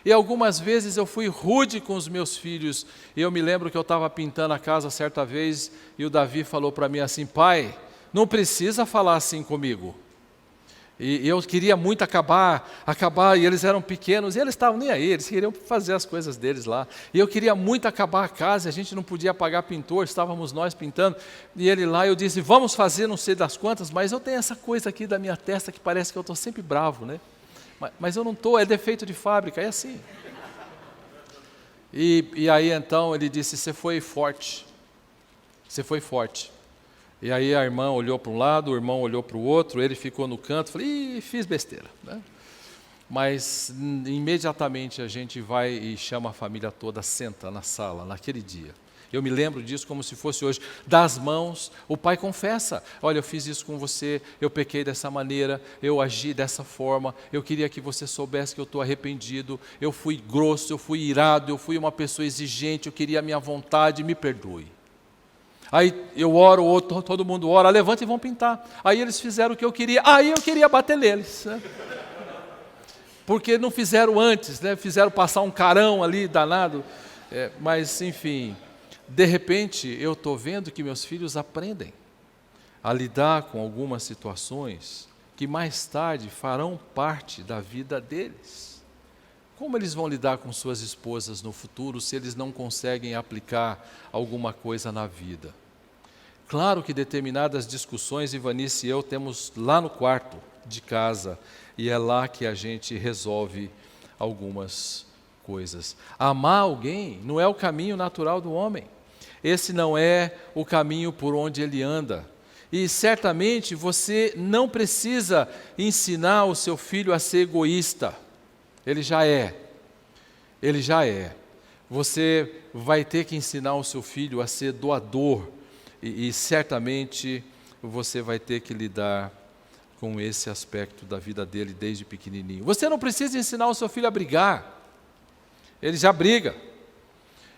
E algumas vezes eu fui rude com os meus filhos, e eu me lembro que eu estava pintando a casa certa vez, e o Davi falou para mim assim, pai, não precisa falar assim comigo. E eu queria muito acabar, e eles eram pequenos, e eles estavam nem aí, eles queriam fazer as coisas deles lá. E eu queria muito acabar a casa, a gente não podia pagar pintor, estávamos nós pintando, e ele lá, eu disse, vamos fazer não sei das quantas, mas eu tenho essa coisa aqui da minha testa que parece que eu estou sempre bravo, né? Mas eu não estou, é defeito de fábrica, é assim. E aí então ele disse, você foi forte. E aí a irmã olhou para um lado, o irmão olhou para o outro, ele ficou no canto, falei, fiz besteira. Né? Mas imediatamente a gente vai e chama a família toda, senta na sala, naquele dia. Eu me lembro disso como se fosse hoje. Das mãos, o pai confessa, olha, eu fiz isso com você, eu pequei dessa maneira, eu agi dessa forma, eu queria que você soubesse que eu estou arrependido, eu fui grosso, eu fui irado, eu fui uma pessoa exigente, eu queria a minha vontade, me perdoe. Aí eu oro, todo mundo ora, levanta e vão pintar. Aí eles fizeram o que eu queria, aí eu queria bater neles. Né? Porque não fizeram antes, né? Fizeram passar um carão ali, danado. Mas, enfim, de repente eu estou vendo que meus filhos aprendem a lidar com algumas situações que mais tarde farão parte da vida deles. Como eles vão lidar com suas esposas no futuro se eles não conseguem aplicar alguma coisa na vida? Claro que determinadas discussões, Ivanice e eu temos lá no quarto de casa, e é lá que a gente resolve algumas coisas. Amar alguém não é o caminho natural do homem. Esse não é o caminho por onde ele anda. E certamente você não precisa ensinar o seu filho a ser egoísta. Ele já é. Ele já é. Você vai ter que ensinar o seu filho a ser doador. E certamente você vai ter que lidar com esse aspecto da vida dele desde pequenininho. Você não precisa ensinar o seu filho a brigar. Ele já briga.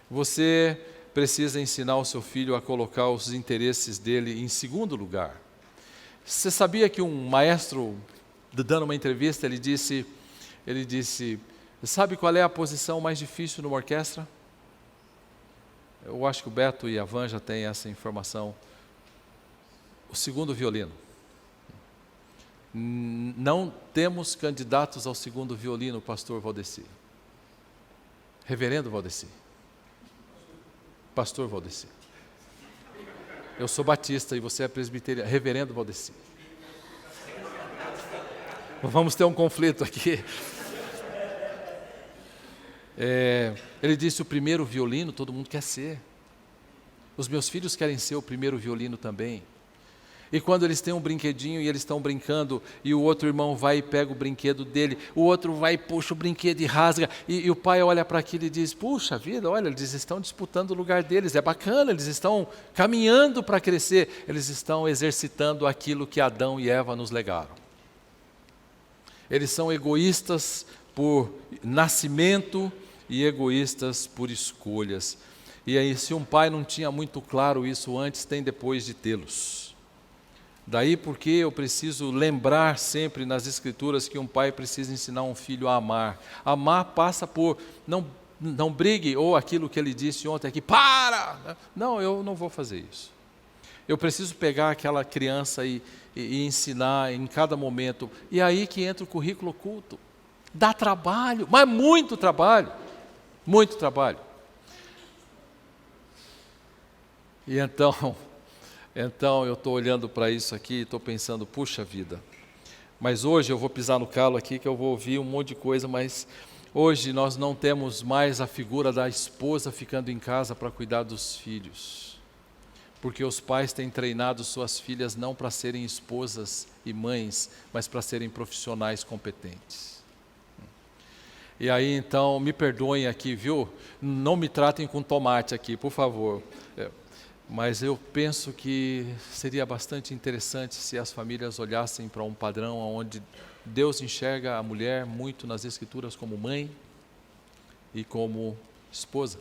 Você precisa ensinar o seu filho a colocar os interesses dele em segundo lugar. Você sabia que um maestro, dando uma entrevista, ele disse, sabe qual é a posição mais difícil numa orquestra? Eu acho que o Beto e a Van já têm essa informação. O segundo violino. Não temos candidatos ao segundo violino, pastor Valdeci. Reverendo Valdeci. Pastor Valdeci. Eu sou batista e você é presbiteriano. Reverendo Valdeci. Vamos ter um conflito aqui. Ele disse, o primeiro violino todo mundo quer ser. Os meus filhos querem ser o primeiro violino também. E quando eles têm um brinquedinho e eles estão brincando, e o outro irmão vai e pega o brinquedo dele, o outro vai e puxa o brinquedo e rasga, e o pai olha para aquilo e diz, puxa vida, olha, eles estão disputando o lugar deles, é bacana, eles estão caminhando para crescer, eles estão exercitando aquilo que Adão e Eva nos legaram. Eles são egoístas por nascimento e egoístas por escolhas. E aí, se um pai não tinha muito claro isso antes, tem depois de tê-los. Daí porque eu preciso lembrar sempre nas Escrituras que um pai precisa ensinar um filho a amar. Amar passa por não brigue, ou aquilo que ele disse ontem aqui, para! Não, eu não vou fazer isso. Eu preciso pegar aquela criança e ensinar em cada momento. E aí que entra o currículo oculto. Dá trabalho, mas muito trabalho. Muito trabalho. E então eu estou olhando para isso aqui e estou pensando, puxa vida, mas hoje eu vou pisar no calo aqui que eu vou ouvir um monte de coisa, mas hoje nós não temos mais a figura da esposa ficando em casa para cuidar dos filhos, porque os pais têm treinado suas filhas não para serem esposas e mães, mas para serem profissionais competentes. E aí então, me perdoem aqui, viu? Não me tratem com tomate aqui, por favor. Mas eu penso que seria bastante interessante se as famílias olhassem para um padrão onde Deus enxerga a mulher muito nas Escrituras como mãe e como esposa.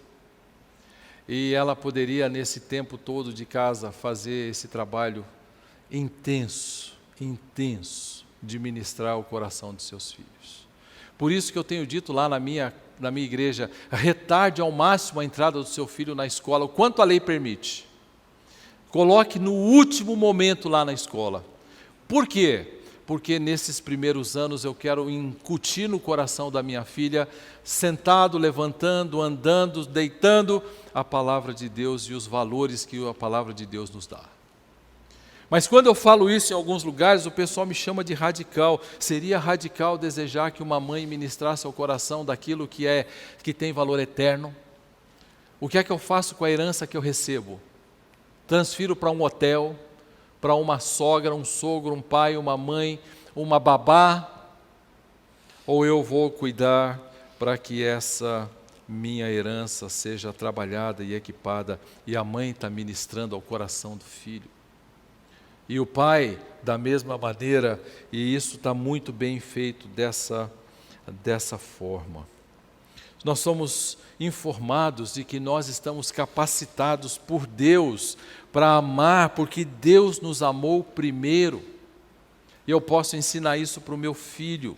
E ela poderia, nesse tempo todo de casa, fazer esse trabalho intenso de ministrar o coração de seus filhos. Por isso que eu tenho dito lá na minha igreja, retarde ao máximo a entrada do seu filho na escola, o quanto a lei permite. Coloque no último momento lá na escola. Por quê? Porque nesses primeiros anos eu quero incutir no coração da minha filha, sentado, levantando, andando, deitando, a palavra de Deus e os valores que a palavra de Deus nos dá. Mas quando eu falo isso em alguns lugares, o pessoal me chama de radical. Seria radical desejar que uma mãe ministrasse ao coração daquilo que tem valor eterno? O que é que eu faço com a herança que eu recebo? Transfiro para um hotel, para uma sogra, um sogro, um pai, uma mãe, uma babá? Ou eu vou cuidar para que essa minha herança seja trabalhada e equipada, e a mãe está ministrando ao coração do filho? E o pai, da mesma maneira, e isso está muito bem feito dessa forma. Nós somos informados de que nós estamos capacitados por Deus para amar, porque Deus nos amou primeiro. E eu posso ensinar isso para o meu filho,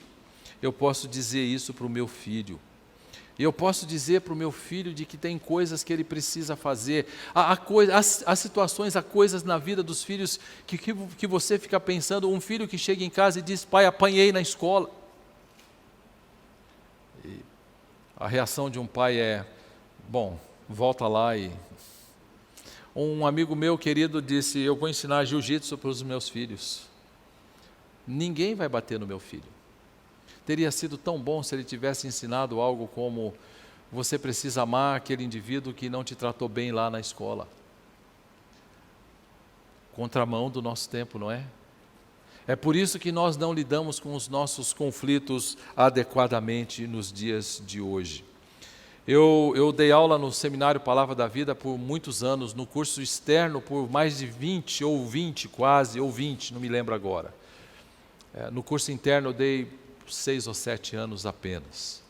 eu posso dizer isso para o meu filho. E eu posso dizer para o meu filho de que tem coisas que ele precisa fazer. Há situações, há coisas na vida dos filhos que você fica pensando, um filho que chega em casa e diz, pai, apanhei na escola. E a reação de um pai é, bom, volta lá e... Um amigo meu querido disse, eu vou ensinar jiu-jitsu para os meus filhos. Ninguém vai bater no meu filho. Teria sido tão bom se ele tivesse ensinado algo como, você precisa amar aquele indivíduo que não te tratou bem lá na escola. contramão do nosso tempo, não é? É por isso que nós não lidamos com os nossos conflitos adequadamente nos dias de hoje. Eu dei aula no Seminário Palavra da Vida por muitos anos, no curso externo por mais de 20 ou 20 quase, ou 20, não me lembro agora. No curso interno eu dei 6 ou 7 anos apenas.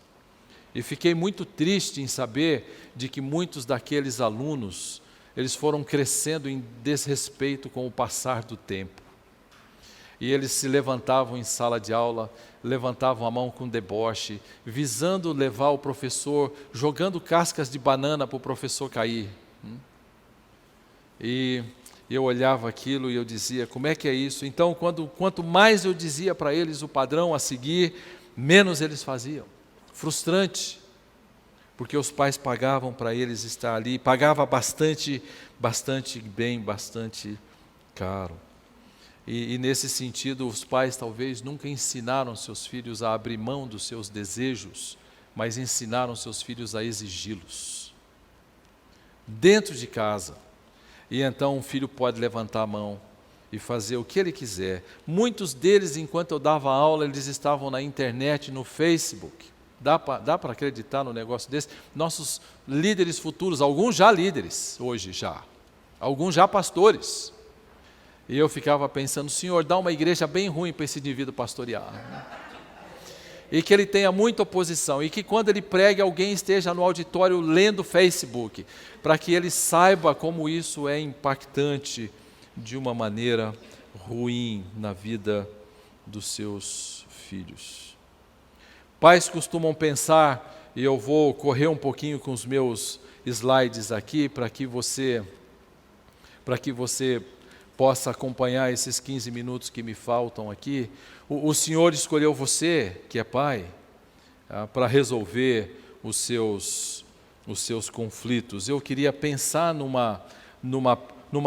E fiquei muito triste em saber de que muitos daqueles alunos, eles foram crescendo em desrespeito com o passar do tempo. E eles se levantavam em sala de aula, levantavam a mão com deboche, visando levar o professor, jogando cascas de banana para o professor cair. E eu olhava aquilo e eu dizia, como é que é isso? Então, quanto mais eu dizia para eles o padrão a seguir, menos eles faziam. Frustrante, porque os pais pagavam para eles estar ali, pagava bastante bem, bastante caro. E nesse sentido, os pais talvez nunca ensinaram seus filhos a abrir mão dos seus desejos, mas ensinaram seus filhos a exigi-los. Dentro de casa. E então um filho pode levantar a mão e fazer o que ele quiser. Muitos deles, enquanto eu dava aula, eles estavam na internet, no Facebook. Dá para acreditar no negócio desse? Nossos líderes futuros, alguns já líderes, hoje já. Alguns já pastores. E eu ficava pensando, Senhor, dá uma igreja bem ruim para esse indivíduo pastorear. E que ele tenha muita oposição. E que quando ele pregue, alguém esteja no auditório lendo Facebook. Para que ele saiba como isso é impactante de uma maneira ruim na vida dos seus filhos. Pais costumam pensar, e eu vou correr um pouquinho com os meus slides aqui, para que você possa acompanhar esses 15 minutos que me faltam aqui. O Senhor escolheu você, que é pai, para resolver os seus conflitos. Eu queria pensar numa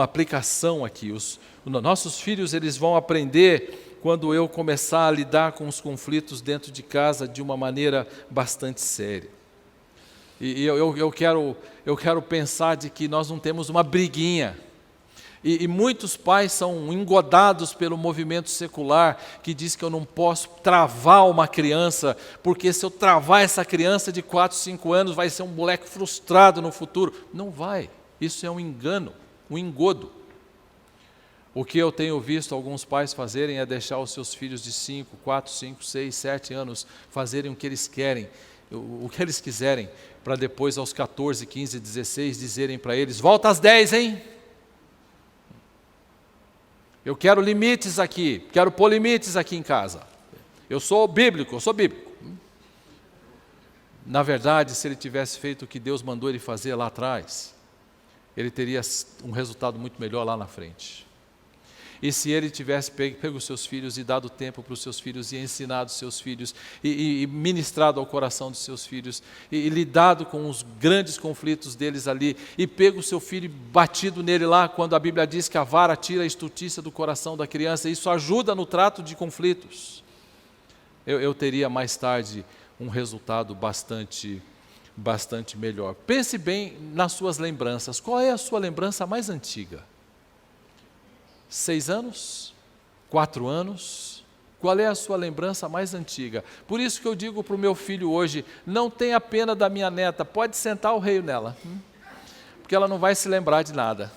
aplicação aqui. Os nossos filhos, eles vão aprender quando eu começar a lidar com os conflitos dentro de casa de uma maneira bastante séria. E eu quero pensar de que nós não temos uma briguinha. E muitos pais são engodados pelo movimento secular que diz que eu não posso travar uma criança, porque se eu travar essa criança de 4, 5 anos, vai ser um moleque frustrado no futuro. Não vai, isso é um engano, um engodo. O que eu tenho visto alguns pais fazerem é deixar os seus filhos de 5, 4, 5, 6, 7 anos fazerem o que eles querem, o que eles quiserem, para depois aos 14, 15, 16 dizerem para eles, volta às 10, hein? Eu quero limites aqui, quero pôr limites aqui em casa. Eu sou bíblico. Na verdade, se ele tivesse feito o que Deus mandou ele fazer lá atrás, ele teria um resultado muito melhor lá na frente. E se ele tivesse pego os seus filhos e dado tempo para os seus filhos e ensinado os seus filhos e ministrado ao coração dos seus filhos e lidado com os grandes conflitos deles ali e pego o seu filho e batido nele lá quando a Bíblia diz que a vara tira a estultícia do coração da criança, isso ajuda no trato de conflitos. Eu teria mais tarde um resultado bastante melhor. Pense bem nas suas lembranças. Qual é a sua lembrança mais antiga? 6 anos? 4 anos? Qual é a sua lembrança mais antiga? Por isso que eu digo para o meu filho hoje, não tenha pena da minha neta, pode sentar o rei nela, porque ela não vai se lembrar de nada.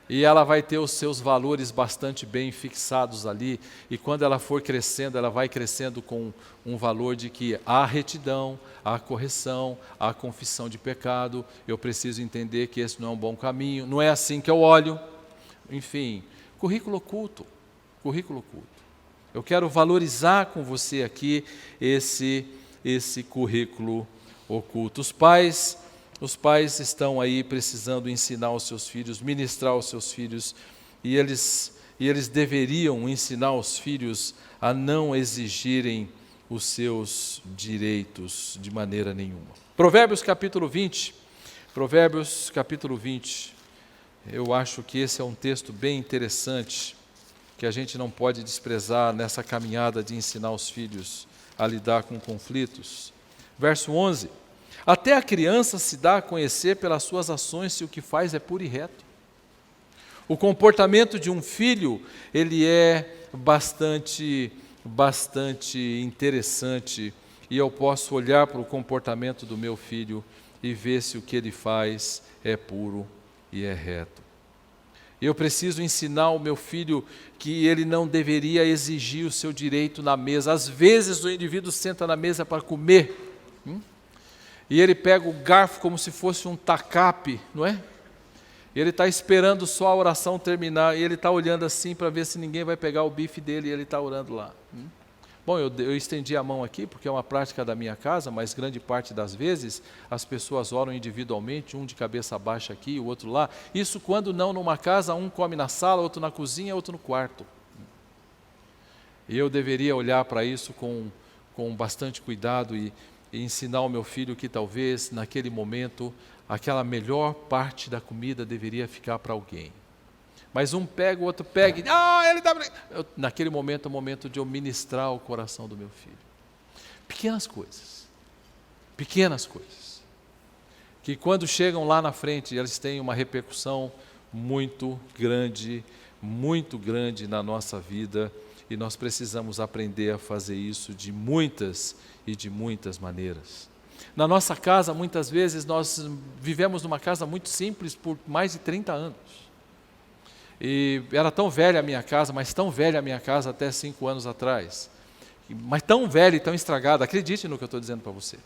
E ela vai ter os seus valores bastante bem fixados ali, e quando ela for crescendo, ela vai crescendo com um valor de que há retidão, há correção, há confissão de pecado, eu preciso entender que esse não é um bom caminho, não é assim que eu olho. Enfim, currículo oculto. Eu quero valorizar com você aqui esse currículo oculto. Os pais estão aí precisando ensinar os seus filhos, ministrar aos seus filhos, e eles deveriam ensinar os filhos a não exigirem os seus direitos de maneira nenhuma. Provérbios capítulo 20, eu acho que esse é um texto bem interessante, que a gente não pode desprezar nessa caminhada de ensinar os filhos a lidar com conflitos. Verso 11. Até a criança se dá a conhecer pelas suas ações se o que faz é puro e reto. O comportamento de um filho, ele é bastante interessante, e eu posso olhar para o comportamento do meu filho e ver se o que ele faz é puro e é reto. Eu preciso ensinar o meu filho que ele não deveria exigir o seu direito na mesa. Às vezes o indivíduo senta na mesa para comer, e ele pega o garfo como se fosse um tacape, não é? E ele está esperando só a oração terminar, e ele está olhando assim para ver se ninguém vai pegar o bife dele, e ele está orando lá. Bom, eu estendi a mão aqui, porque é uma prática da minha casa, mas grande parte das vezes as pessoas oram individualmente, um de cabeça baixa aqui, o outro lá. Isso quando não numa casa, um come na sala, outro na cozinha, outro no quarto. E eu deveria olhar para isso com bastante cuidado e ensinar ao meu filho que talvez naquele momento aquela melhor parte da comida deveria ficar para alguém. Mas um pega, o outro pega, e ele está... Naquele momento é o momento de eu ministrar o coração do meu filho. Pequenas coisas, que quando chegam lá na frente, eles têm uma repercussão muito grande na nossa vida, e nós precisamos aprender a fazer isso de muitas maneiras. Na nossa casa, muitas vezes, nós vivemos numa casa muito simples por mais de 30 anos. E era tão velha a minha casa, mas tão velha a minha casa até 5 anos atrás. Mas tão velha e tão estragada, acredite no que eu estou dizendo para você.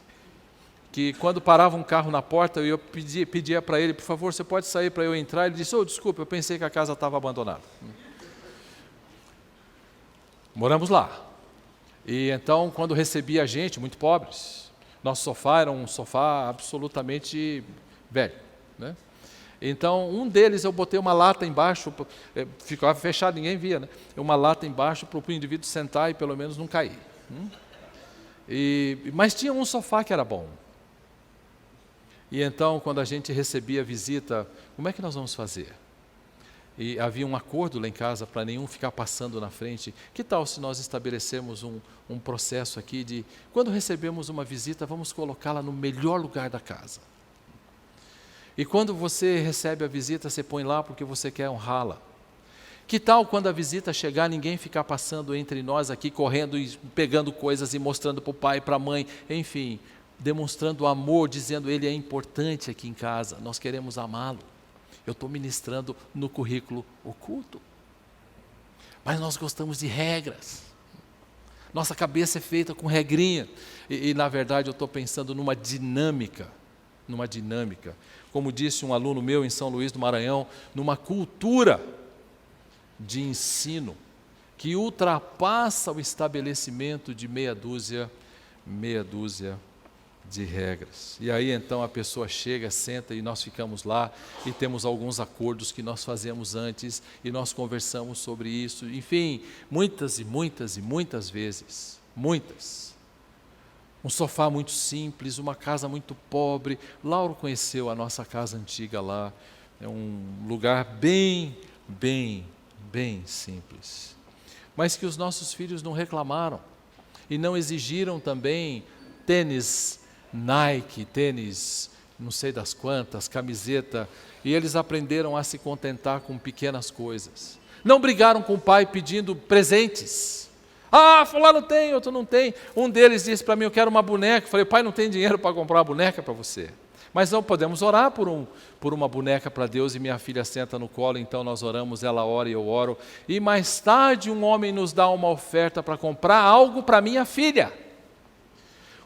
Que quando parava um carro na porta, eu pedia para ele, por favor, você pode sair para eu entrar? Ele disse, desculpa, eu pensei que a casa estava abandonada. Moramos lá. E então, quando recebia a gente, muito pobres, nosso sofá era um sofá absolutamente velho, né? Então, um deles eu botei uma lata embaixo, ficava fechado, ninguém via, né? Uma lata embaixo para o indivíduo sentar e pelo menos não cair. Mas tinha um sofá que era bom. E então, quando a gente recebia visita, como é que nós vamos fazer? E havia um acordo lá em casa para nenhum ficar passando na frente. Que tal se nós estabelecemos um processo aqui de, quando recebemos uma visita, vamos colocá-la no melhor lugar da casa. E quando você recebe a visita, você põe lá porque você quer honrá-la. Que tal quando a visita chegar, ninguém ficar passando entre nós aqui, correndo e pegando coisas e mostrando para o pai, para a mãe, enfim, demonstrando amor, dizendo ele é importante aqui em casa, nós queremos amá-lo. Eu estou ministrando no currículo oculto. Mas nós gostamos de regras. Nossa cabeça é feita com regrinha. E na verdade eu estou pensando numa dinâmica. Como disse um aluno meu em São Luís do Maranhão, numa cultura de ensino que ultrapassa o estabelecimento de meia dúzia de regras. E aí então a pessoa chega, senta e nós ficamos lá e temos alguns acordos que nós fazemos antes e nós conversamos sobre isso. Enfim, muitas vezes. Um sofá muito simples, uma casa muito pobre. Lauro conheceu a nossa casa antiga lá. É um lugar bem simples. Mas que os nossos filhos não reclamaram e não exigiram também tênis Nike, tênis não sei das quantas, camiseta, e eles aprenderam a se contentar com pequenas coisas. Não brigaram com o pai pedindo presentes. Fulano tem, outro não tem. Um deles disse para mim, eu quero uma boneca. Eu falei, pai, não tem dinheiro para comprar uma boneca para você. Mas não podemos orar por uma boneca para Deus, e minha filha senta no colo, então nós oramos, ela ora e eu oro. E mais tarde um homem nos dá uma oferta para comprar algo para minha filha.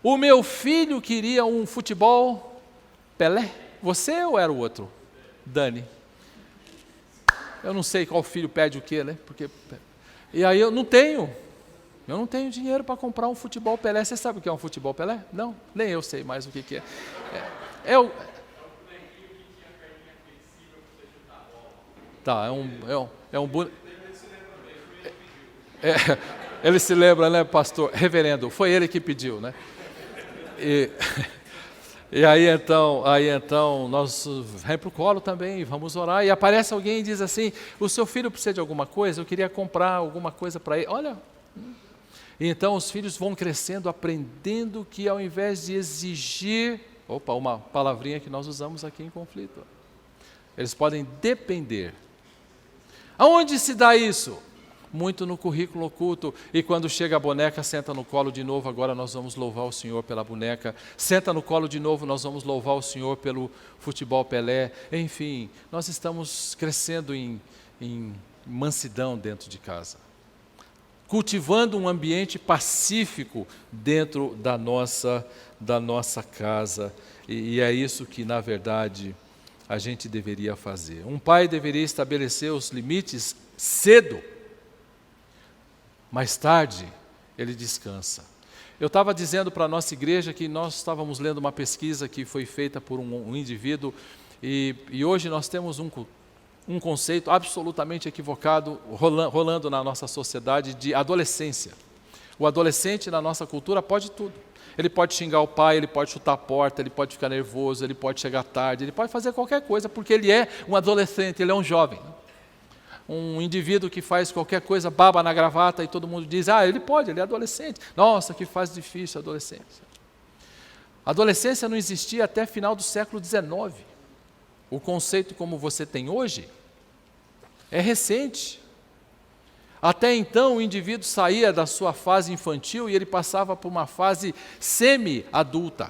O meu filho queria um futebol Pelé. Você ou era o outro? Dani. Eu não sei qual filho pede o quê, né? E aí eu não tenho dinheiro para comprar um futebol Pelé. Você sabe o que é um futebol Pelé? Não, nem eu sei mais o que é. Ele se lembra, né, pastor? Reverendo, foi ele que pediu, né? E aí então nós vamos para o colo também, vamos orar, e aparece alguém e diz assim, o seu filho precisa de alguma coisa? Eu queria comprar alguma coisa para ele. Olha, e então os filhos vão crescendo, aprendendo que ao invés de exigir, uma palavrinha que nós usamos aqui em conflito, eles podem depender Aonde se dá isso? Muito no currículo oculto. E quando chega a boneca, senta no colo de novo. Agora nós vamos louvar o Senhor pela boneca. Senta no colo de novo, nós vamos louvar o Senhor pelo futebol Pelé. Enfim, nós estamos crescendo em mansidão dentro de casa, cultivando um ambiente pacífico dentro da nossa casa. E é isso que, na verdade, a gente deveria fazer. Um pai deveria estabelecer os limites cedo. Mais tarde, ele descansa. Eu estava dizendo para a nossa igreja que nós estávamos lendo uma pesquisa que foi feita por um indivíduo e hoje nós temos um conceito absolutamente equivocado rolando na nossa sociedade de adolescência. O adolescente na nossa cultura pode tudo. Ele pode xingar o pai, ele pode chutar a porta, ele pode ficar nervoso, ele pode chegar tarde, ele pode fazer qualquer coisa porque ele é um adolescente, ele é um jovem. Um indivíduo que faz qualquer coisa, baba na gravata e todo mundo diz, ele pode, ele é adolescente. Nossa, que fase difícil a adolescência. A adolescência não existia até final do século XIX. O conceito como você tem hoje é recente. Até então o indivíduo saía da sua fase infantil e ele passava por uma fase semi-adulta,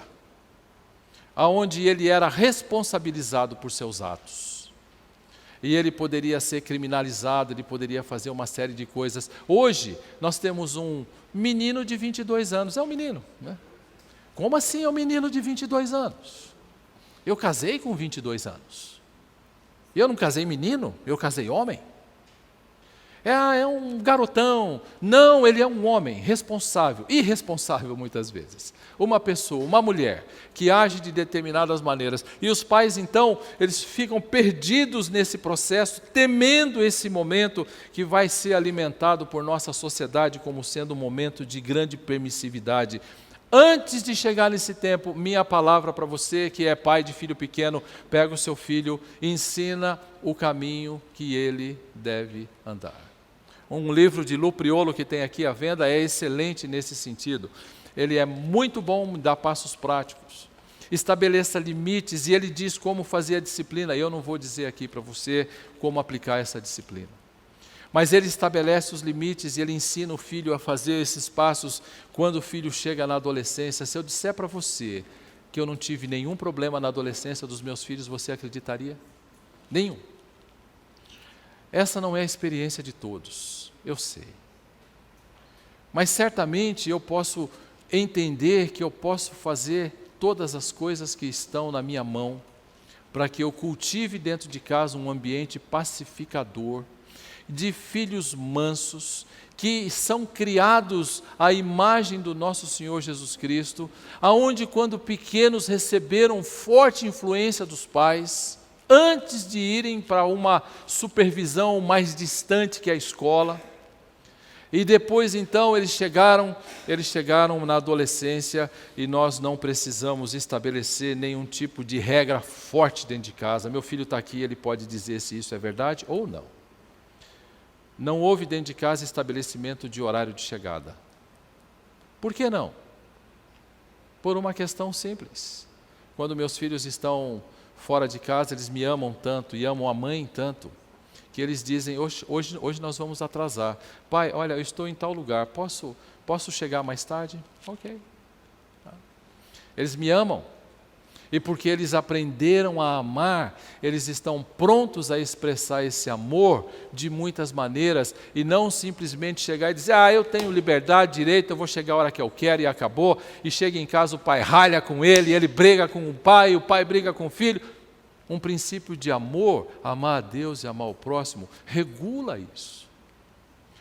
onde ele era responsabilizado por seus atos. E ele poderia ser criminalizado, ele poderia fazer uma série de coisas. Hoje, nós temos um menino de 22 anos. É um menino, né? Como assim é um menino de 22 anos? Eu casei com 22 anos. Eu não casei menino, eu casei homem. É um garotão. Não, ele é um homem responsável, irresponsável muitas vezes. Uma pessoa, uma mulher, que age de determinadas maneiras. E os pais, então, eles ficam perdidos nesse processo, temendo esse momento que vai ser alimentado por nossa sociedade como sendo um momento de grande permissividade. Antes de chegar nesse tempo, minha palavra para você que é pai de filho pequeno, pega o seu filho e ensina o caminho que ele deve andar. Um livro de Lu Priolo que tem aqui à venda é excelente nesse sentido. Ele é muito bom, dá passos práticos. Estabeleça limites e ele diz como fazer a disciplina. Eu não vou dizer aqui para você como aplicar essa disciplina. Mas ele estabelece os limites e ele ensina o filho a fazer esses passos quando o filho chega na adolescência. Se eu disser para você que eu não tive nenhum problema na adolescência dos meus filhos, você acreditaria? Nenhum. Essa não é a experiência de todos, eu sei. Mas certamente eu posso entender que eu posso fazer todas as coisas que estão na minha mão para que eu cultive dentro de casa um ambiente pacificador, de filhos mansos, que são criados à imagem do nosso Senhor Jesus Cristo, aonde quando pequenos receberam forte influência dos pais, antes de irem para uma supervisão mais distante que a escola. E depois então eles chegaram na adolescência e nós não precisamos estabelecer nenhum tipo de regra forte dentro de casa. Meu filho está aqui, ele pode dizer se isso é verdade ou não. Não houve dentro de casa estabelecimento de horário de chegada. Por que não? Por uma questão simples. Quando meus filhos estão fora de casa, eles me amam tanto e amam a mãe tanto, que eles dizem, hoje nós vamos atrasar. Pai, olha, eu estou em tal lugar, posso chegar mais tarde? Ok. Eles me amam. E porque eles aprenderam a amar, eles estão prontos a expressar esse amor de muitas maneiras e não simplesmente chegar e dizer, eu tenho liberdade, direito, eu vou chegar a hora que eu quero e acabou. E chega em casa, o pai ralha com ele briga com o pai briga com o filho. Um princípio de amor, amar a Deus e amar o próximo, regula isso.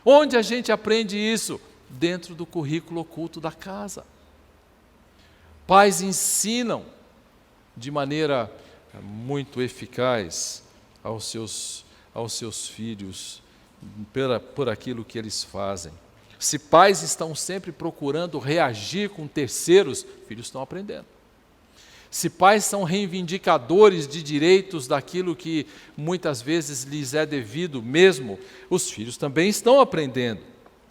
Onde a gente aprende isso? Dentro do currículo oculto da casa. Pais ensinam de maneira muito eficaz aos seus filhos, por aquilo que eles fazem. Se pais estão sempre procurando reagir com terceiros, filhos estão aprendendo. Se pais são reivindicadores de direitos daquilo que muitas vezes lhes é devido mesmo, os filhos também estão aprendendo.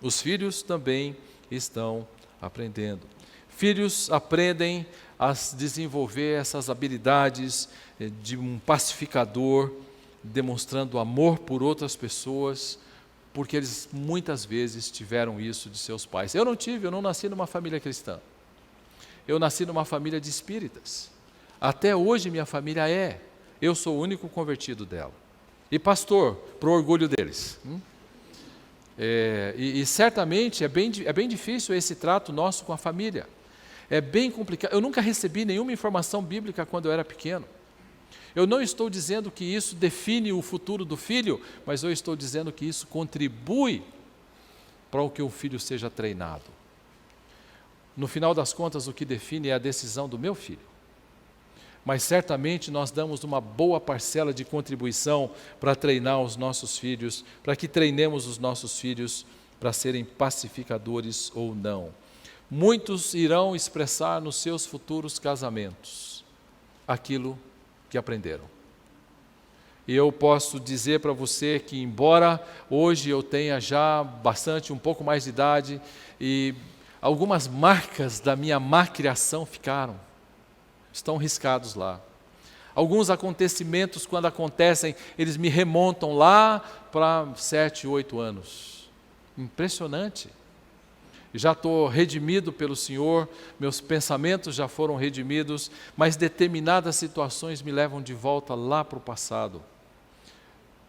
Os filhos também estão aprendendo. Filhos aprendem a desenvolver essas habilidades de um pacificador, demonstrando amor por outras pessoas, porque eles muitas vezes tiveram isso de seus pais. Eu não nasci numa família cristã. Eu nasci numa família de espíritas. Até hoje minha família é. Eu sou o único convertido dela. E pastor, para o orgulho deles. E certamente é bem difícil esse trato nosso com a família. É bem complicado. Eu nunca recebi nenhuma informação bíblica quando eu era pequeno. Eu não estou dizendo que isso define o futuro do filho, mas eu estou dizendo que isso contribui para o que o filho seja treinado. No final das contas, o que define é a decisão do meu filho. Mas certamente nós damos uma boa parcela de contribuição para treinar os nossos filhos, para que treinemos os nossos filhos para serem pacificadores ou não. Muitos irão expressar nos seus futuros casamentos aquilo que aprenderam. E eu posso dizer para você que, embora hoje eu tenha já um pouco mais de idade, e algumas marcas da minha má criação estão riscados lá. Alguns acontecimentos, quando acontecem, eles me remontam lá para 7, 8 anos. Impressionante. Já estou redimido pelo Senhor, meus pensamentos já foram redimidos, mas determinadas situações me levam de volta lá para o passado.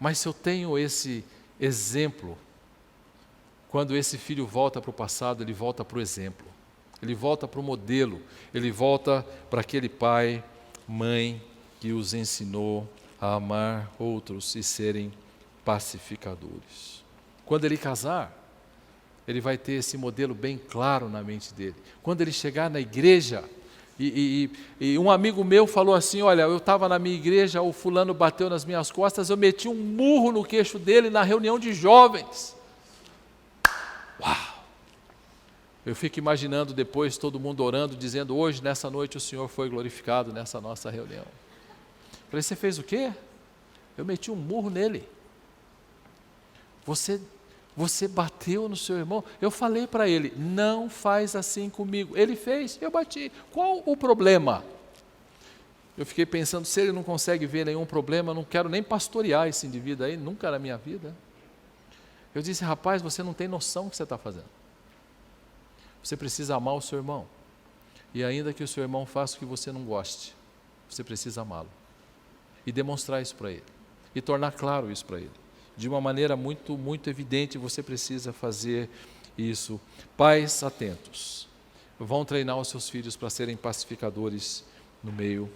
Mas se eu tenho esse exemplo, quando esse filho volta para o passado, ele volta para o exemplo, ele volta para o modelo, ele volta para aquele pai, mãe que os ensinou a amar outros e serem pacificadores. Quando ele casar, ele vai ter esse modelo bem claro na mente dele. Quando ele chegar na igreja, e um amigo meu falou assim, olha, eu estava na minha igreja, o fulano bateu nas minhas costas, eu meti um murro no queixo dele na reunião de jovens. Uau! Eu fico imaginando depois todo mundo orando, dizendo, hoje, nessa noite, o Senhor foi glorificado nessa nossa reunião. Eu falei, você fez o quê? Eu meti um murro nele. Você bateu no seu irmão? Eu falei para ele, não faz assim comigo. Ele fez, eu bati. Qual o problema? Eu fiquei pensando, se ele não consegue ver nenhum problema, eu não quero nem pastorear esse indivíduo aí, nunca na minha vida. Eu disse, rapaz, você não tem noção do que você está fazendo. Você precisa amar o seu irmão. E ainda que o seu irmão faça o que você não goste, você precisa amá-lo. E demonstrar isso para ele. E tornar claro isso para ele. De uma maneira muito, muito evidente, você precisa fazer isso. Pais atentos, vão treinar os seus filhos para serem pacificadores no meio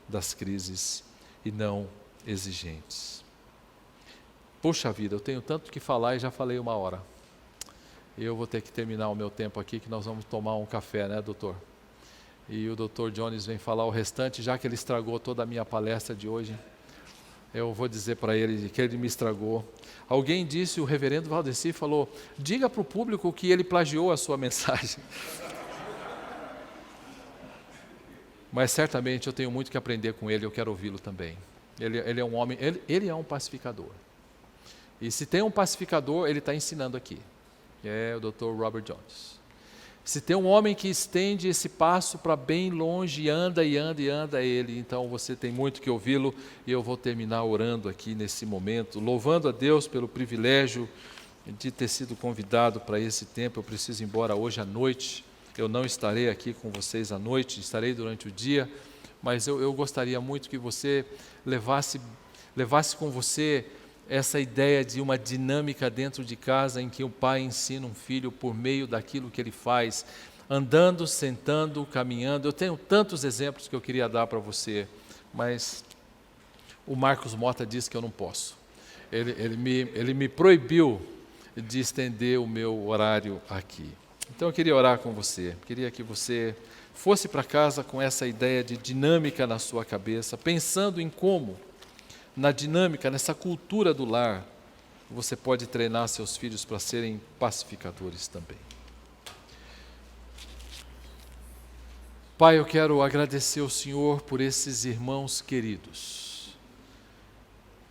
das crises e não exigentes. Puxa vida, eu tenho tanto que falar e já falei 1 hora. Eu vou ter que terminar o meu tempo aqui, que nós vamos tomar um café, né, doutor? E o doutor Jones vem falar o restante, já que ele estragou toda a minha palestra de hoje. Eu vou dizer para ele que ele me estragou. Alguém disse, o reverendo Valdeci falou, diga para o público que ele plagiou a sua mensagem. Mas certamente eu tenho muito que aprender com ele, eu quero ouvi-lo também. Ele é um homem, ele é um pacificador. E se tem um pacificador, ele está ensinando aqui. É o Dr. Robert Jones. Se tem um homem que estende esse passo para bem longe, e anda, é ele. Então você tem muito que ouvi-lo, e eu vou terminar orando aqui nesse momento, louvando a Deus pelo privilégio de ter sido convidado para esse tempo. Eu preciso ir embora hoje à noite, eu não estarei aqui com vocês à noite, estarei durante o dia, mas eu gostaria muito que você levasse com você essa ideia de uma dinâmica dentro de casa em que o pai ensina um filho por meio daquilo que ele faz, andando, sentando, caminhando. Eu tenho tantos exemplos que eu queria dar para você, mas o Marcos Mota disse que eu não posso. Ele me proibiu de estender o meu horário aqui. Então eu queria orar com você, queria que você fosse para casa com essa ideia de dinâmica na sua cabeça, pensando em como, na dinâmica, nessa cultura do lar, você pode treinar seus filhos para serem pacificadores também. Pai, eu quero agradecer ao Senhor por esses irmãos queridos,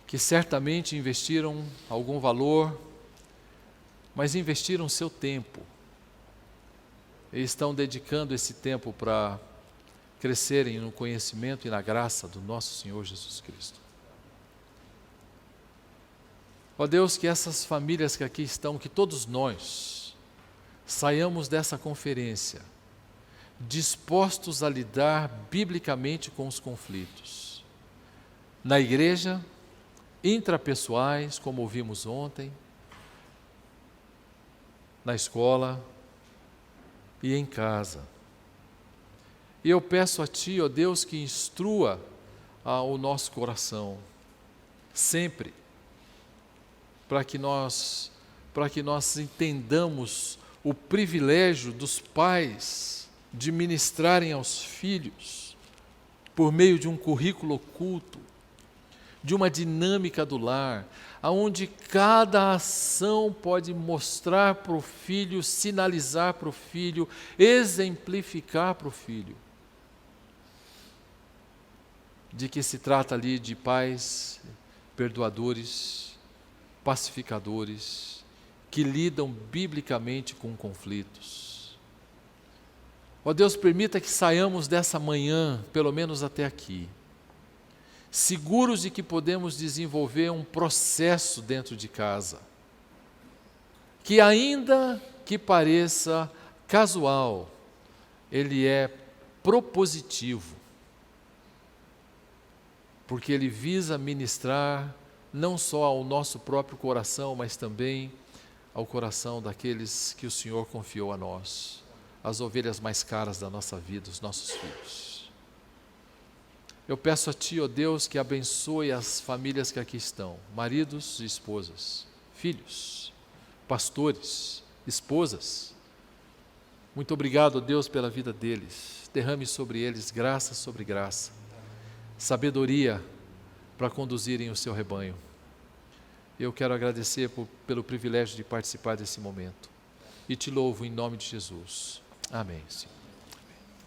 que certamente investiram algum valor, mas investiram seu tempo, e estão dedicando esse tempo para crescerem no conhecimento e na graça do nosso Senhor Jesus Cristo. Ó Deus, que essas famílias que aqui estão, que todos nós saiamos dessa conferência dispostos a lidar biblicamente com os conflitos. Na igreja, intrapessoais, como ouvimos ontem, na escola e em casa. E eu peço a Ti, ó Deus, que instrua o nosso coração, sempre, para que nós entendamos o privilégio dos pais de ministrarem aos filhos, por meio de um currículo oculto, de uma dinâmica do lar, aonde cada ação pode mostrar para o filho, sinalizar para o filho, exemplificar para o filho, de que se trata ali de pais perdoadores, pacificadores, que lidam biblicamente com conflitos. Ó Deus, permita que saiamos dessa manhã, pelo menos até aqui, seguros de que podemos desenvolver um processo dentro de casa, que ainda que pareça casual, ele é propositivo, porque ele visa ministrar não só ao nosso próprio coração, mas também ao coração daqueles que o Senhor confiou a nós, as ovelhas mais caras da nossa vida, os nossos filhos. Eu peço a Ti, ó Deus, que abençoe as famílias que aqui estão, maridos e esposas, filhos, pastores, esposas. Muito obrigado, ó Deus, pela vida deles. Derrame sobre eles graça sobre graça, sabedoria para conduzirem o seu rebanho. Eu quero agradecer pelo privilégio de participar desse momento. E te louvo em nome de Jesus. Amém, Senhor.